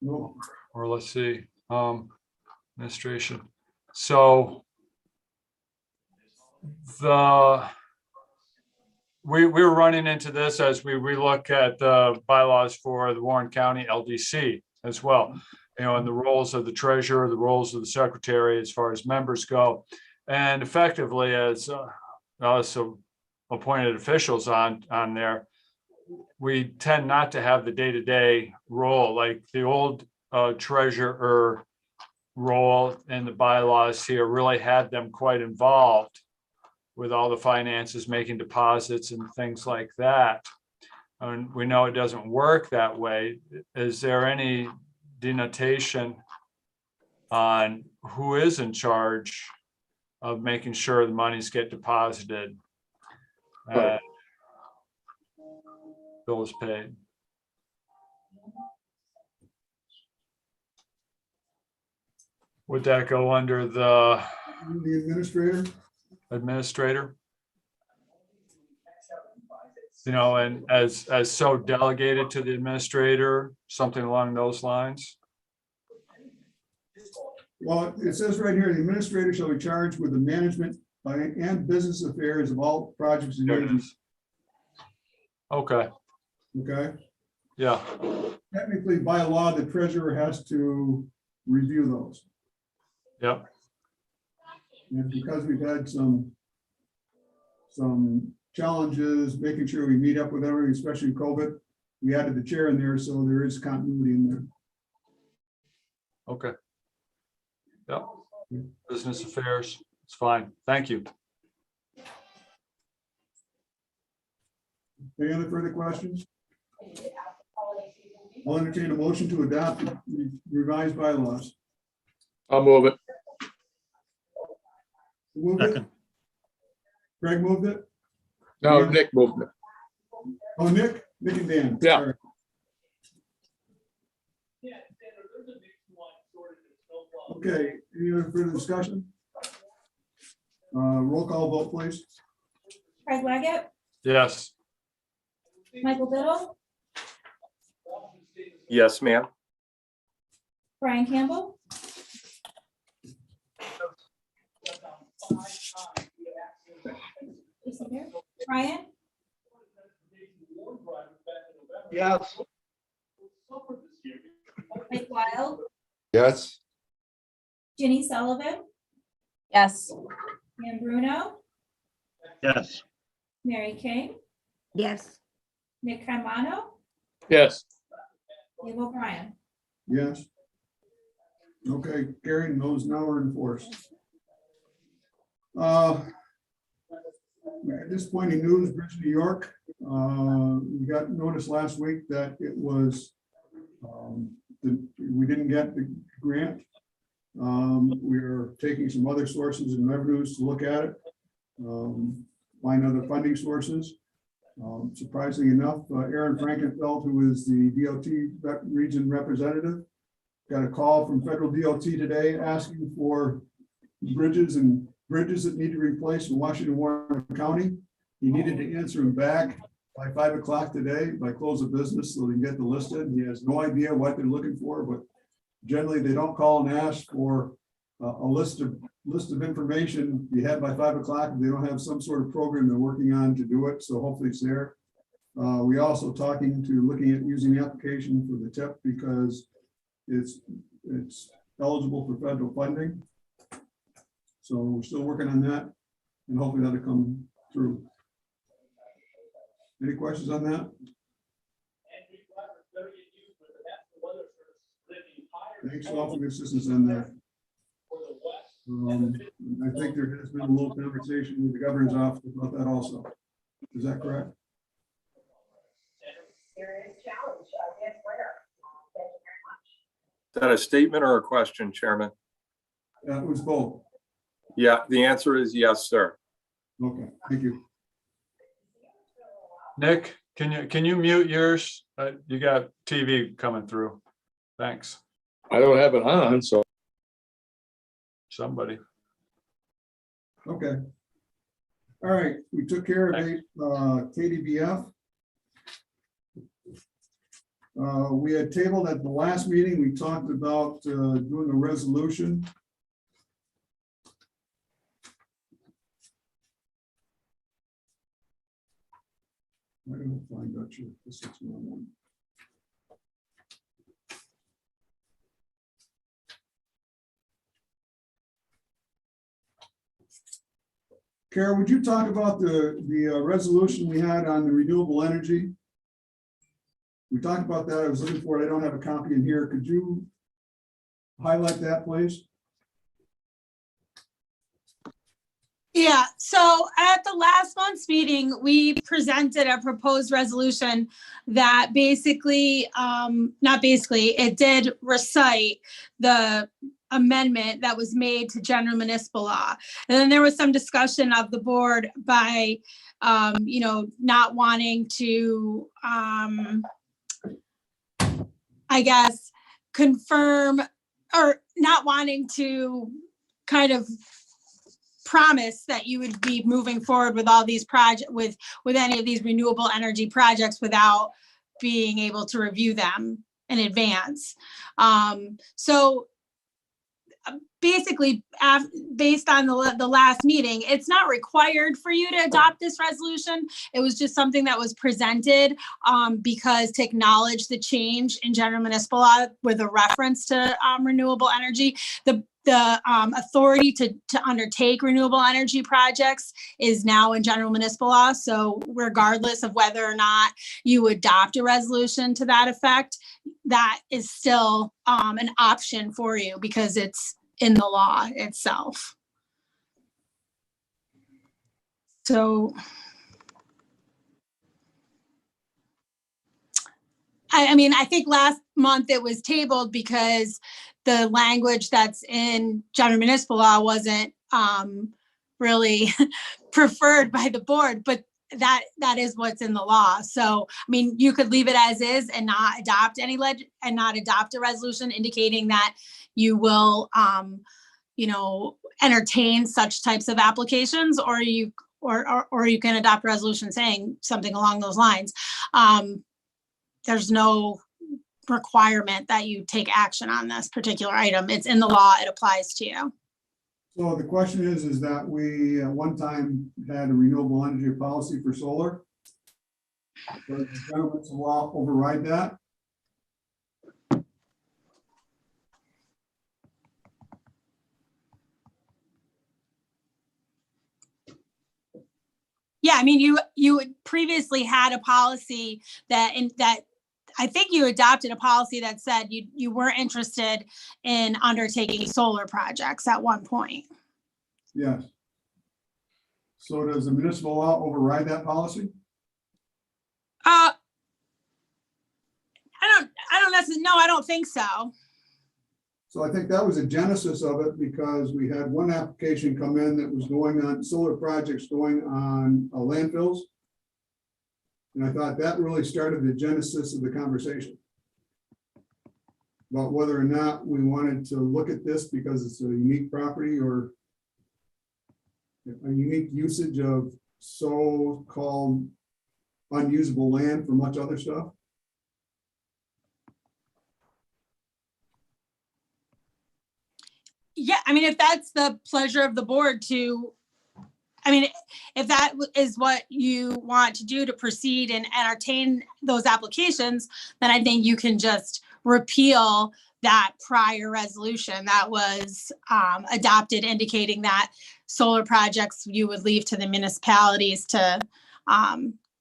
No. Or let's see, administration. So we're running into this as we relook at the bylaws for the Warren County LDC as well, you know, and the roles of the treasurer, the roles of the secretary as far as members go. And effectively as also appointed officials on there, we tend not to have the day-to-day role like the old treasurer role, and the bylaws here really had them quite involved with all the finances, making deposits and things like that. And we know it doesn't work that way. Is there any denotation on who is in charge of making sure the monies get deposited and bills paid. Would that go under the The administrator? administrator? You know, and as so delegated to the administrator, something along those lines? Well, it says right here, the administrator shall be charged with the management and business affairs of all projects and There it agencies. is. Okay, Okay, yeah, technically by law, the treasurer has to review those. yep, And because we've had some challenges, making sure we meet up with everyone, especially COVID, we added the chair in there, so there is continuity in there. okay. Yep, business affairs, it's fine, thank you. Any other further questions? I'll entertain a motion to adopt the revised bylaws. I'll move it. Who moved it? Greg moved it? No, Nick moved it. Oh, Nick and Dan. Yeah. Sorry. Okay, any other further discussion? Roll call vote, please. Craig Leggett, Yes, Michael Biddle, Yes, ma'am. Brian Campbell. Brian, Yes. Mike Wild, Yes, Ginny Sullivan, Yes. Dan Bruno, Yes. Mary King, Yes. Nick Caimano, Yes, Dave O'Brien. Yes. Okay, carrying those now are in force. Disappointing news, Bridge, New York. We got notice last week that it was, we didn't get the grant. We're taking some other sources and revenues to look at it. Find other funding sources. Surprisingly enough, Aaron Frankenfeld, who is the DOT region representative, got a call from federal DOT today asking for bridges that need to be replaced in Washington, Warren County. He needed to answer him back by 5 o'clock today by close of business so they can get the listed. He has no idea what they're looking for, but generally they don't call and ask for a list of information be had by 5 o'clock. They don't have some sort of program they're working on to do it. So hopefully it's there. We also looking at using the application for the TIP because it's eligible for federal funding. So we're still working on that and hopefully that'll come through. Any questions on that? Thanks a lot for the assistance on that. I think there has been a little conversation with the governor's office about that also. Is that correct? Serious challenge, I guess, where? Thank you very much. Is that a statement or a question, Chairman? It was both. Yeah, the answer is yes, sir. Okay, thank you. Nick, can you mute yours? You got TV coming through. Thanks, I don't have it on, so. somebody. Okay. All right, we took care of Kdbf. We had tabled at the last meeting, we talked about doing a resolution. I don't find that you, the 611. Kara, would you talk about the resolution we had on the renewable energy? We talked about that. I was looking for it. I don't have a copy in here. Could you highlight that, please? Yeah, so at the last month's meeting, we presented a proposed resolution that basically, not basically, it did recite the amendment that was made to general municipal law. And then there was some discussion of the board by, not wanting to, I guess, confirm or not wanting to kind of promise that you would be moving forward with all these projects, with any of these renewable energy projects without being able to review them in advance. So basically, based on the last meeting, it's not required for you to adopt this resolution. It was just something that was presented because to acknowledge the change in general municipal law with a reference to renewable energy. The authority to undertake renewable energy projects is now in general municipal law. So regardless of whether or not you adopt a resolution to that effect, that is still an option for you because it's in the law itself. So I mean, I think last month it was tabled because the language that's in general municipal law wasn't really preferred by the board, but that is what's in the law. So, I mean, you could leave it as is and not adopt a resolution indicating that you will, entertain such types of applications, or you can adopt a resolution saying something along those lines. There's no requirement that you take action on this particular item. It's in the law. It applies to you. So the question is that we at one time had a renewable energy policy for solar. Does the general municipal law override that? Yeah, I mean, you previously had a policy that I think you adopted a policy that said you weren't interested in undertaking solar projects at one point. Yes. So does the municipal law override that policy? I don't necessarily, no, I don't think so. So I think that was a genesis of it because we had one application come in that was going on solar projects going on landfills. And I thought that really started the genesis of the conversation about whether or not we wanted to look at this because it's a unique property or a unique usage of so-called unusable land for much other stuff. Yeah, I mean, if that's the pleasure of the board to, I mean, if that is what you want to do to proceed and entertain those applications, then I think you can just repeal that prior resolution that was adopted indicating that solar projects you would leave to the municipalities to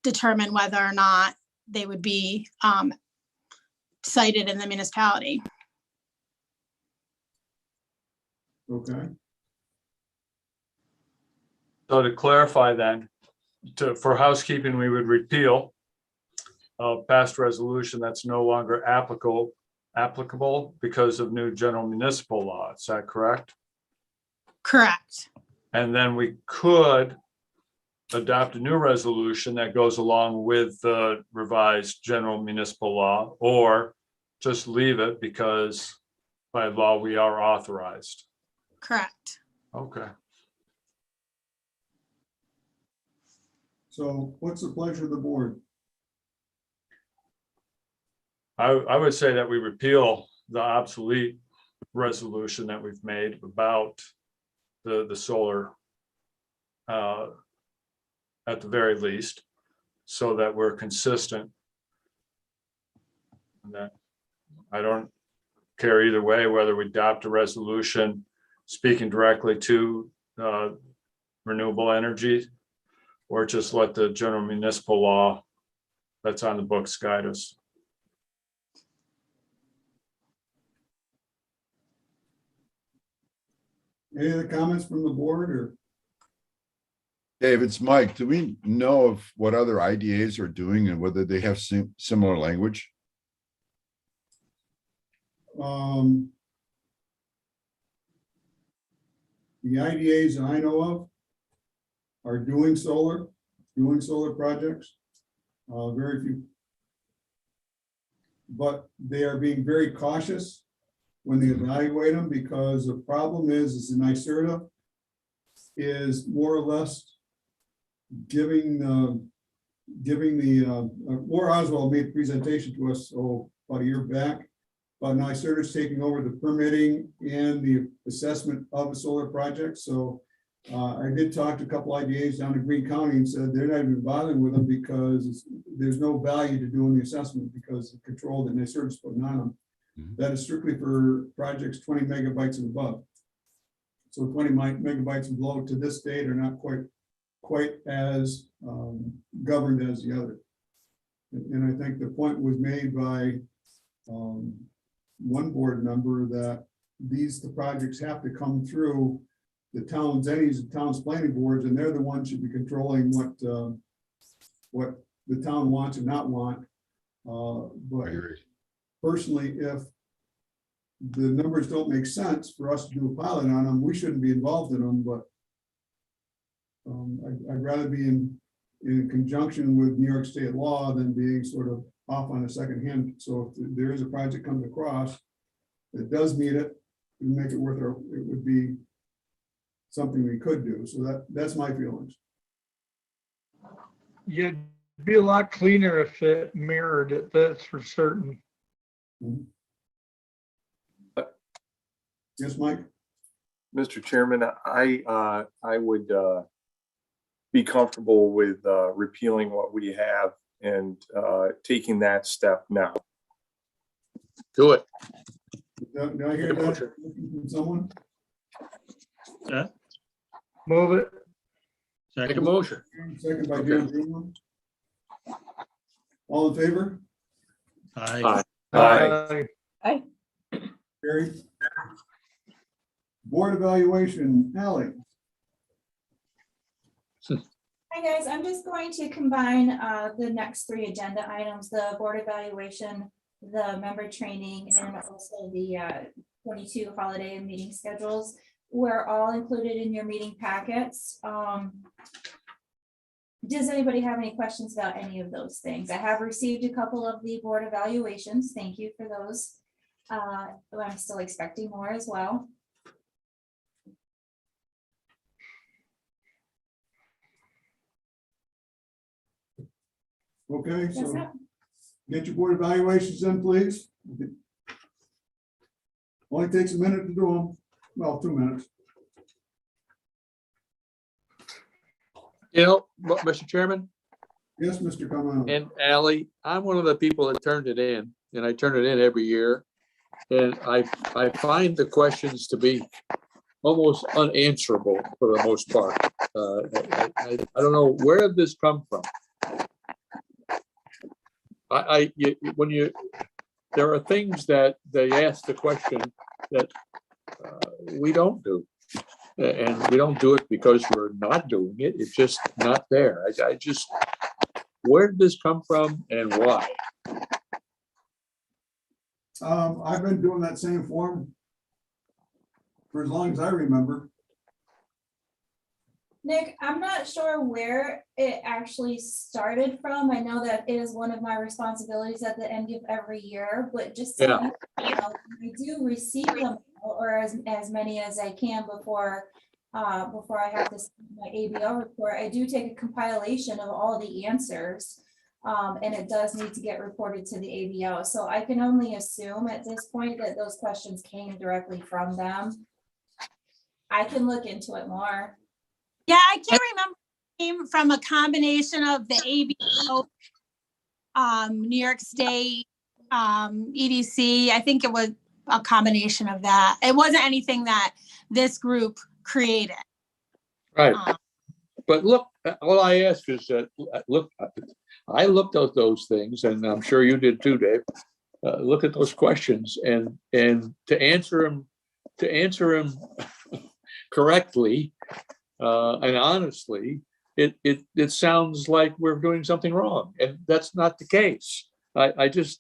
determine whether or not they would be cited in the municipality. Okay. So to clarify then, for housekeeping, we would repeal a past resolution that's no longer applicable because of new general municipal law. Is that correct? Correct. And then we could adopt a new resolution that goes along with the revised general municipal law, or just leave it because by law we are authorized. Correct. Okay. So what's the pleasure of the board? I would say that we repeal the obsolete resolution that we've made about the solar at the very least, so that we're consistent. And that I don't care either way whether we adopt a resolution speaking directly to renewable energy or just let the general municipal law that's on the books guide us. Any other comments from the board or? Dave, it's Mike. Do we know of what other IDAs are doing and whether they have similar language? the IDAs that I know of are doing solar projects. Very few. But they are being very cautious when they evaluate them, because the problem is the NYSERDA is more or less giving Moore Oswald made a presentation to us about a year back. But NYSERDA is taking over the permitting and the assessment of a solar project. So I did talk to a couple IDAs down in Green County and said they're not even bothering with them because there's no value to doing the assessment because the control that NYSERDA is putting on them. That is strictly for projects 20 megabytes and above. So 20 megabytes and below to this date are not quite as governed as the other. And I think the point was made by one board member that the projects have to come through the town's entities, the town's planning boards, and they're the ones should be controlling what the town wants and not want. But personally, if the numbers don't make sense for us to do a pilot on them, we shouldn't be involved in them, but I'd rather be in conjunction with New York State law than being sort of off on a second hand. So if there is a project comes across that does meet it, and make it worth it would be something we could do. So that's my feelings. Yeah, it'd be a lot cleaner if it mirrored it, that's for certain. Yes, Mike? Mr. Chairman, I would be comfortable with repealing what we have and taking that step now. Do it. Did I hear that from someone? Move it. Make a motion. Second by John Greenwood. All in favor? Aye. Aye. Carried. Board evaluation, Ally. Hi, guys. I'm just going to combine the next three agenda items, the board evaluation, the member training, and also the 22 holiday and meeting schedules. We're all included in your meeting packets. Does anybody have any questions about any of those things? I have received a couple of the board evaluations. Thank you for those. I'm still expecting more as well. Okay, Yes, so sir. get your board evaluations in, please. Only takes a minute to do them. Well, 2 minutes. You know, Mr. Chairman Yes, Mr. Kamala. and Ally, I'm one of the people that turned it in, and I turn it in every year. And I find the questions to be almost unanswerable for the most part. I don't know, where did this come from? There are things that they ask the question that we don't do. And we don't do it because we're not doing it. It's just not there. Where did this come from and why? I've been doing that same form for as long as I remember. Nick, I'm not sure where it actually started from. I know that it is one of my responsibilities at the end of every year, but just so you know, I do receive them, or as many as I can before I have to send my ABO report. I do take a compilation of all the answers, and it does need to get reported to the ABO. So I can only assume at this point that those questions came directly from them. I can look into it more. Yeah, I can't remember. It came from a combination of the ABO, New York State, EDC. I think it was a combination of that. It wasn't anything that this group created. Right. But look, all I ask is that, look, I looked at those things, and I'm sure you did too, Dave. Look at those questions and to answer them correctly and honestly, it sounds like we're doing something wrong, and that's not the case. The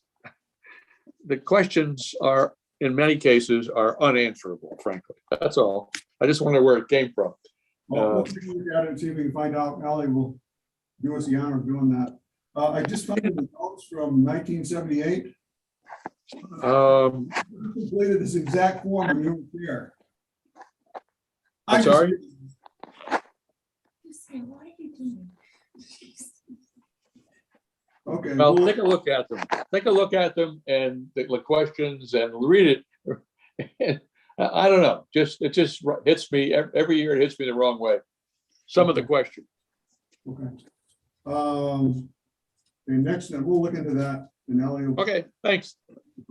questions are, in many cases, are unanswerable, frankly. That's all. I just wonder where it came from. We'll take a look at it and see if we can find out. Ally will do us the honor of doing that. I just found the notes from 1978. Um, You completed this exact form when you were here. I'm sorry? What are you doing? Okay. Well, we'll- take a look at them. Take a look at them and the questions and read it. I don't know, it just hits me, every year it hits me the wrong way. Some of the question. Okay. And next, we'll look into that and Ally will. Okay, thanks.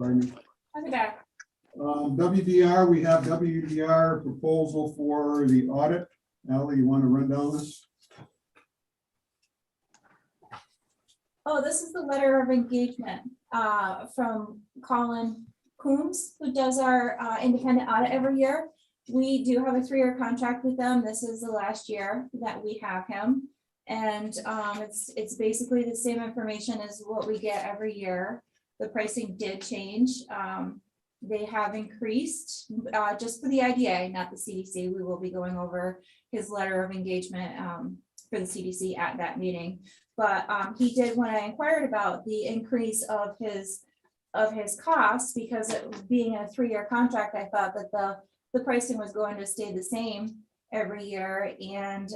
Okay. WDR, we have WDR proposal for the audit. Ally, you want to run down this? Oh, this is the letter of engagement from Colin Coombs, who does our independent audit every year. We do have a 3-year contract with them. This is the last year that we have him. And it's basically the same information as what we get every year. The pricing did change. They have increased just for the IDA, not the CDC. We will be going over his letter of engagement for the CDC at that meeting. But he did, when I inquired about the increase of his costs, because it being a 3-year contract, I thought that the pricing was going to stay the same every year. And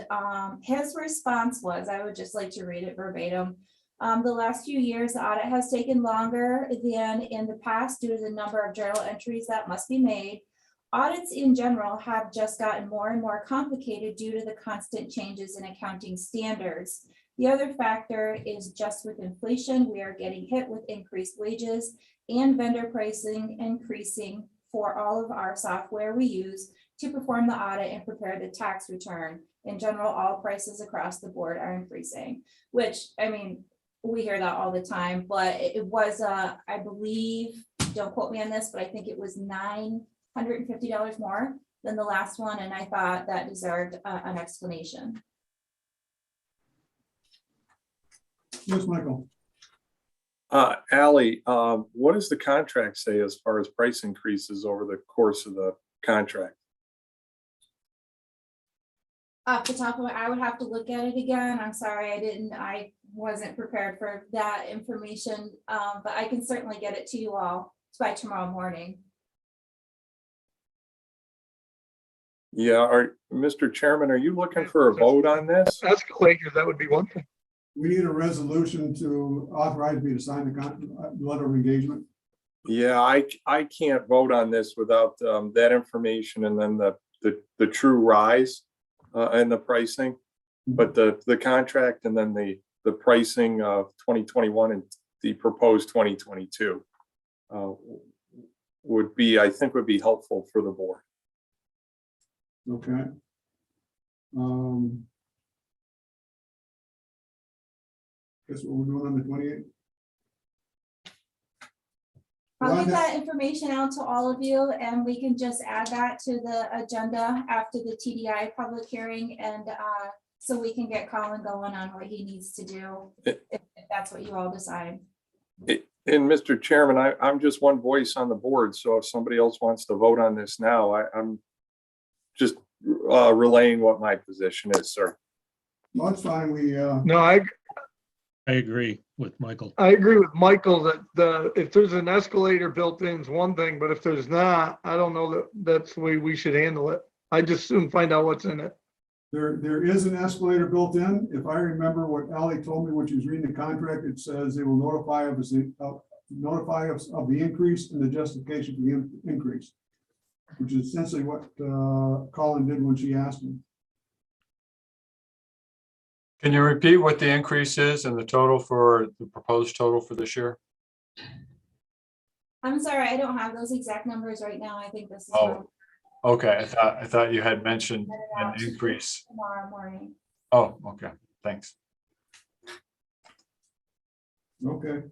his response was, I would just like to read it verbatim. The last few years, the audit has taken longer than in the past due to the number of journal entries that must be made. Audits in general have just gotten more and more complicated due to the constant changes in accounting standards. The other factor is just with inflation, we are getting hit with increased wages and vendor pricing increasing for all of our software we use to perform the audit and prepare the tax return. In general, all prices across the board are increasing, which, I mean, we hear that all the time, but it was, I believe, don't quote me on this, but I think it was $950 more than the last one. And I thought that deserved an explanation. Yes, Michael. Ally, what does the contract say as far as price increases over the course of the contract? Off the top of it, I would have to look at it again. I'm sorry, I wasn't prepared for that information, but I can certainly get it to you all by tomorrow morning. Yeah, Mr. Chairman, are you looking for a vote on this? Escalators, that would be one thing. We need a resolution to authorize me to sign the letter of engagement. Yeah, I can't vote on this without that information and then the true rise and the pricing. But the contract and then the pricing of 2021 and the proposed 2022 would be helpful for the board. Okay. Guess what we're doing on the 28th? I'll get that information out to all of you and we can just add that to the agenda after the TDI public hearing and so we can get Colin going on what he needs to do, if that's what you all decide. And Mr. Chairman, I'm just one voice on the board, so if somebody else wants to vote on this now, I'm just relaying what my position is, sir. Well, that's fine. We, No, I agree with Michael. I agree with Michael that if there's an escalator built in is one thing, but if there's not, I don't know that that's the way we should handle it. I just soon find out what's in it. there is an escalator built in. If I remember what Ally told me when she was reading the contract, it says they will notify us of the increase and the justification for the increase, which is essentially what Colin did when she asked him. Can you repeat what the increase is and the total for the proposed total for this year? I'm sorry, I don't have those exact numbers right now. I think this is Oh, okay. I thought you had mentioned an increase. tomorrow morning. Oh, okay. Thanks. Okay.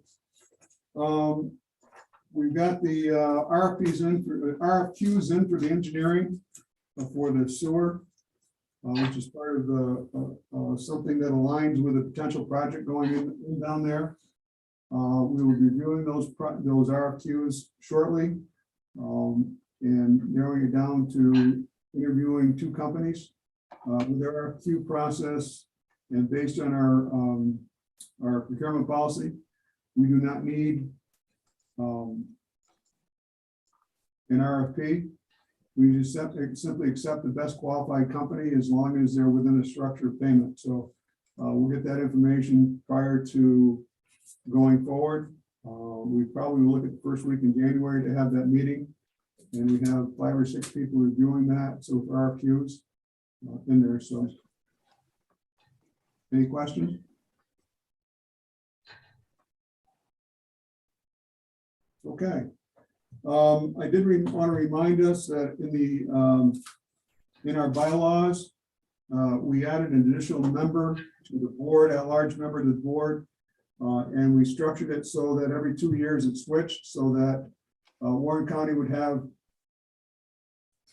We've got the RFQs in for the engineering for the sewer, which is part of the something that aligns with a potential project going in down there. We will be reviewing those RFQs shortly and narrowing it down to interviewing 2 companies. There are a few process, and based on our procurement policy, we do not need an RFP. We just simply accept the best qualified company as long as they're within a structured payment. So we'll get that information prior to going forward. We probably will look at the first week in January to have that meeting. And we have 5 or 6 people reviewing that. So for RFQs in there. So any questions? Okay. I did want to remind us that in our bylaws, we added an additional member to the board, at large member to the board. And we structured it so that every 2 years it switched, so that Warren County would have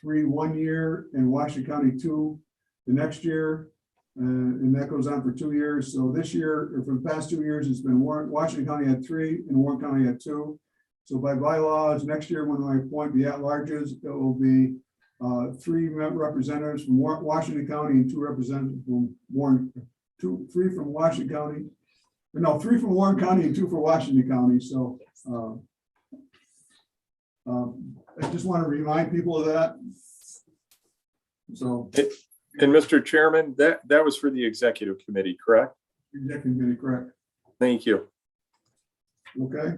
3 1 year and Washington County 2 the next year. And that goes on for 2 years. So this year, or for the past 2 years, it's been Washington County had 3 and Warren County had 2. So by bylaws, next year when I appoint the at-larges, it will be 3 representatives from Washington County and 2 representatives from Warren, 3 from Washington County. No, 3 from Warren County and 2 for Washington County. So I just want to remind people of that. So. And Mr. Chairman, that was for the executive committee, correct? Executive committee, correct. Thank you. Okay.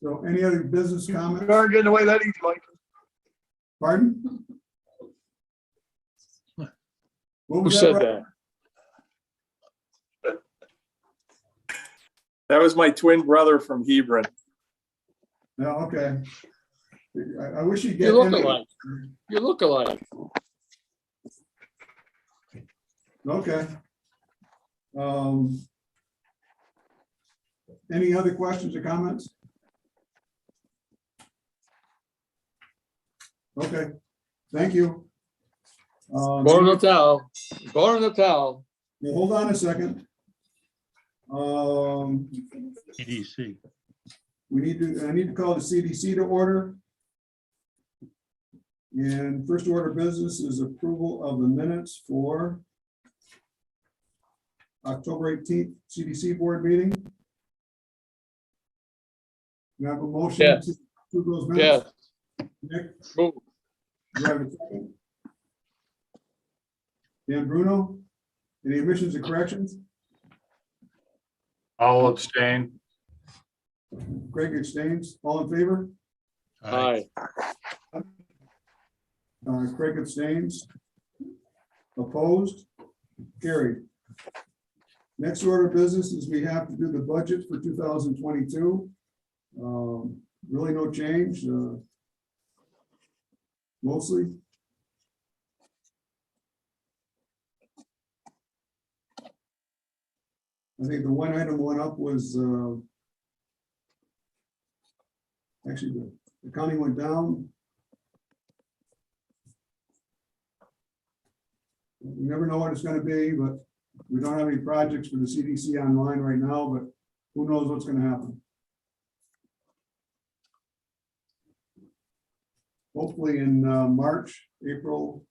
So any other business You comments? aren't getting away that easy, Mike. Pardon? What Who was said Rob? that? That was my twin brother from Hebron. No, okay. I wish you'd get. You look alike. You look alike. Okay. Any other questions or comments? Okay, thank you. Born in the towel. Born in the towel. Now, hold on a second. EDC. I need to call the CDC to order. And first order of business is approval of the minutes for October 18th CDC board meeting. You have a motion Yes. to approve those Yes. minutes? Nick, Move. do I have a second? Dan Bruno, any omissions or corrections? I'll abstain. Craig abstains, all in favor? Aye. Craig abstains. Opposed? Carried. Next order of business is we have to do the budget for 2022. Really no change. Mostly. I think the one item went up was actually the county went down. We never know what it's going to be, but we don't have any projects for the CDC online right now, but who knows what's going to happen. Hopefully in March, April,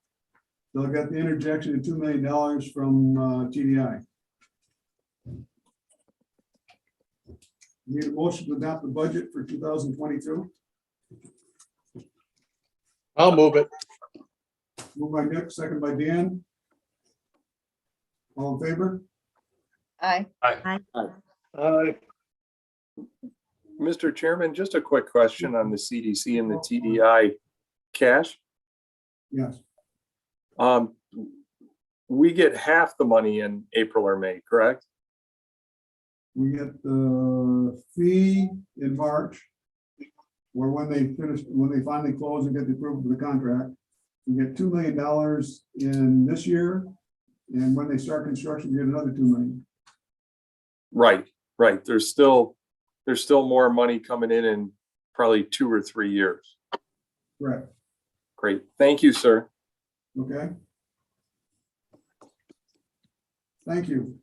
they'll get the interjection of $2 million from TDI. Need a motion to adopt the budget for 2022. I'll move it. Moved by Nick, second by Dan. All in favor? Aye. Mr. Chairman, just a quick question on the CDC and the TDI cash. Yes. We get half the money in April or May, correct? We get the fee in March, or when they finish, when they finally close and get the approval for the contract. We get $2 million in this year, and when they start construction, we get another $2 million. Right. There's still more money coming in probably 2 or 3 years. Correct. Great. Thank you, sir. Okay. Thank you.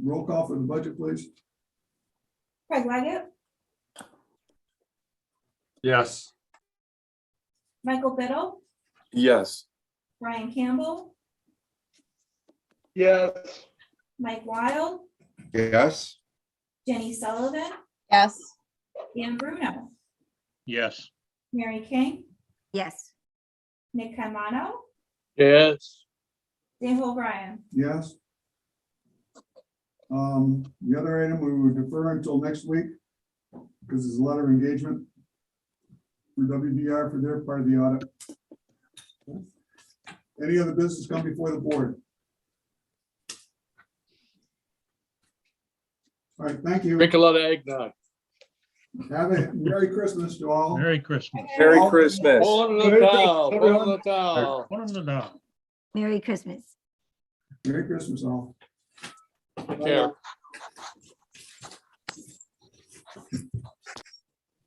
Roll call for the budget, please. Craig Leggett, Yes. Michael Biddle, Yes. Brian Campbell, yes, Mike Wild, Yes, Jenny Sullivan, Yes. Dan Bruno, Yes. Mary King, Yes. Nick Caimano, Yes, Dave O'Brien. Yes. The other item we would defer until next week because there's a lot of engagement for WBR for their part of the audit. Any other business come before the board? All right, thank you. drink a lot of eggnog. Have a Merry Christmas to all. Merry Christmas. Merry Christmas. Hold on to the towel, hold on to the towel. One on the dot. Merry Christmas. Merry Christmas all. Take care.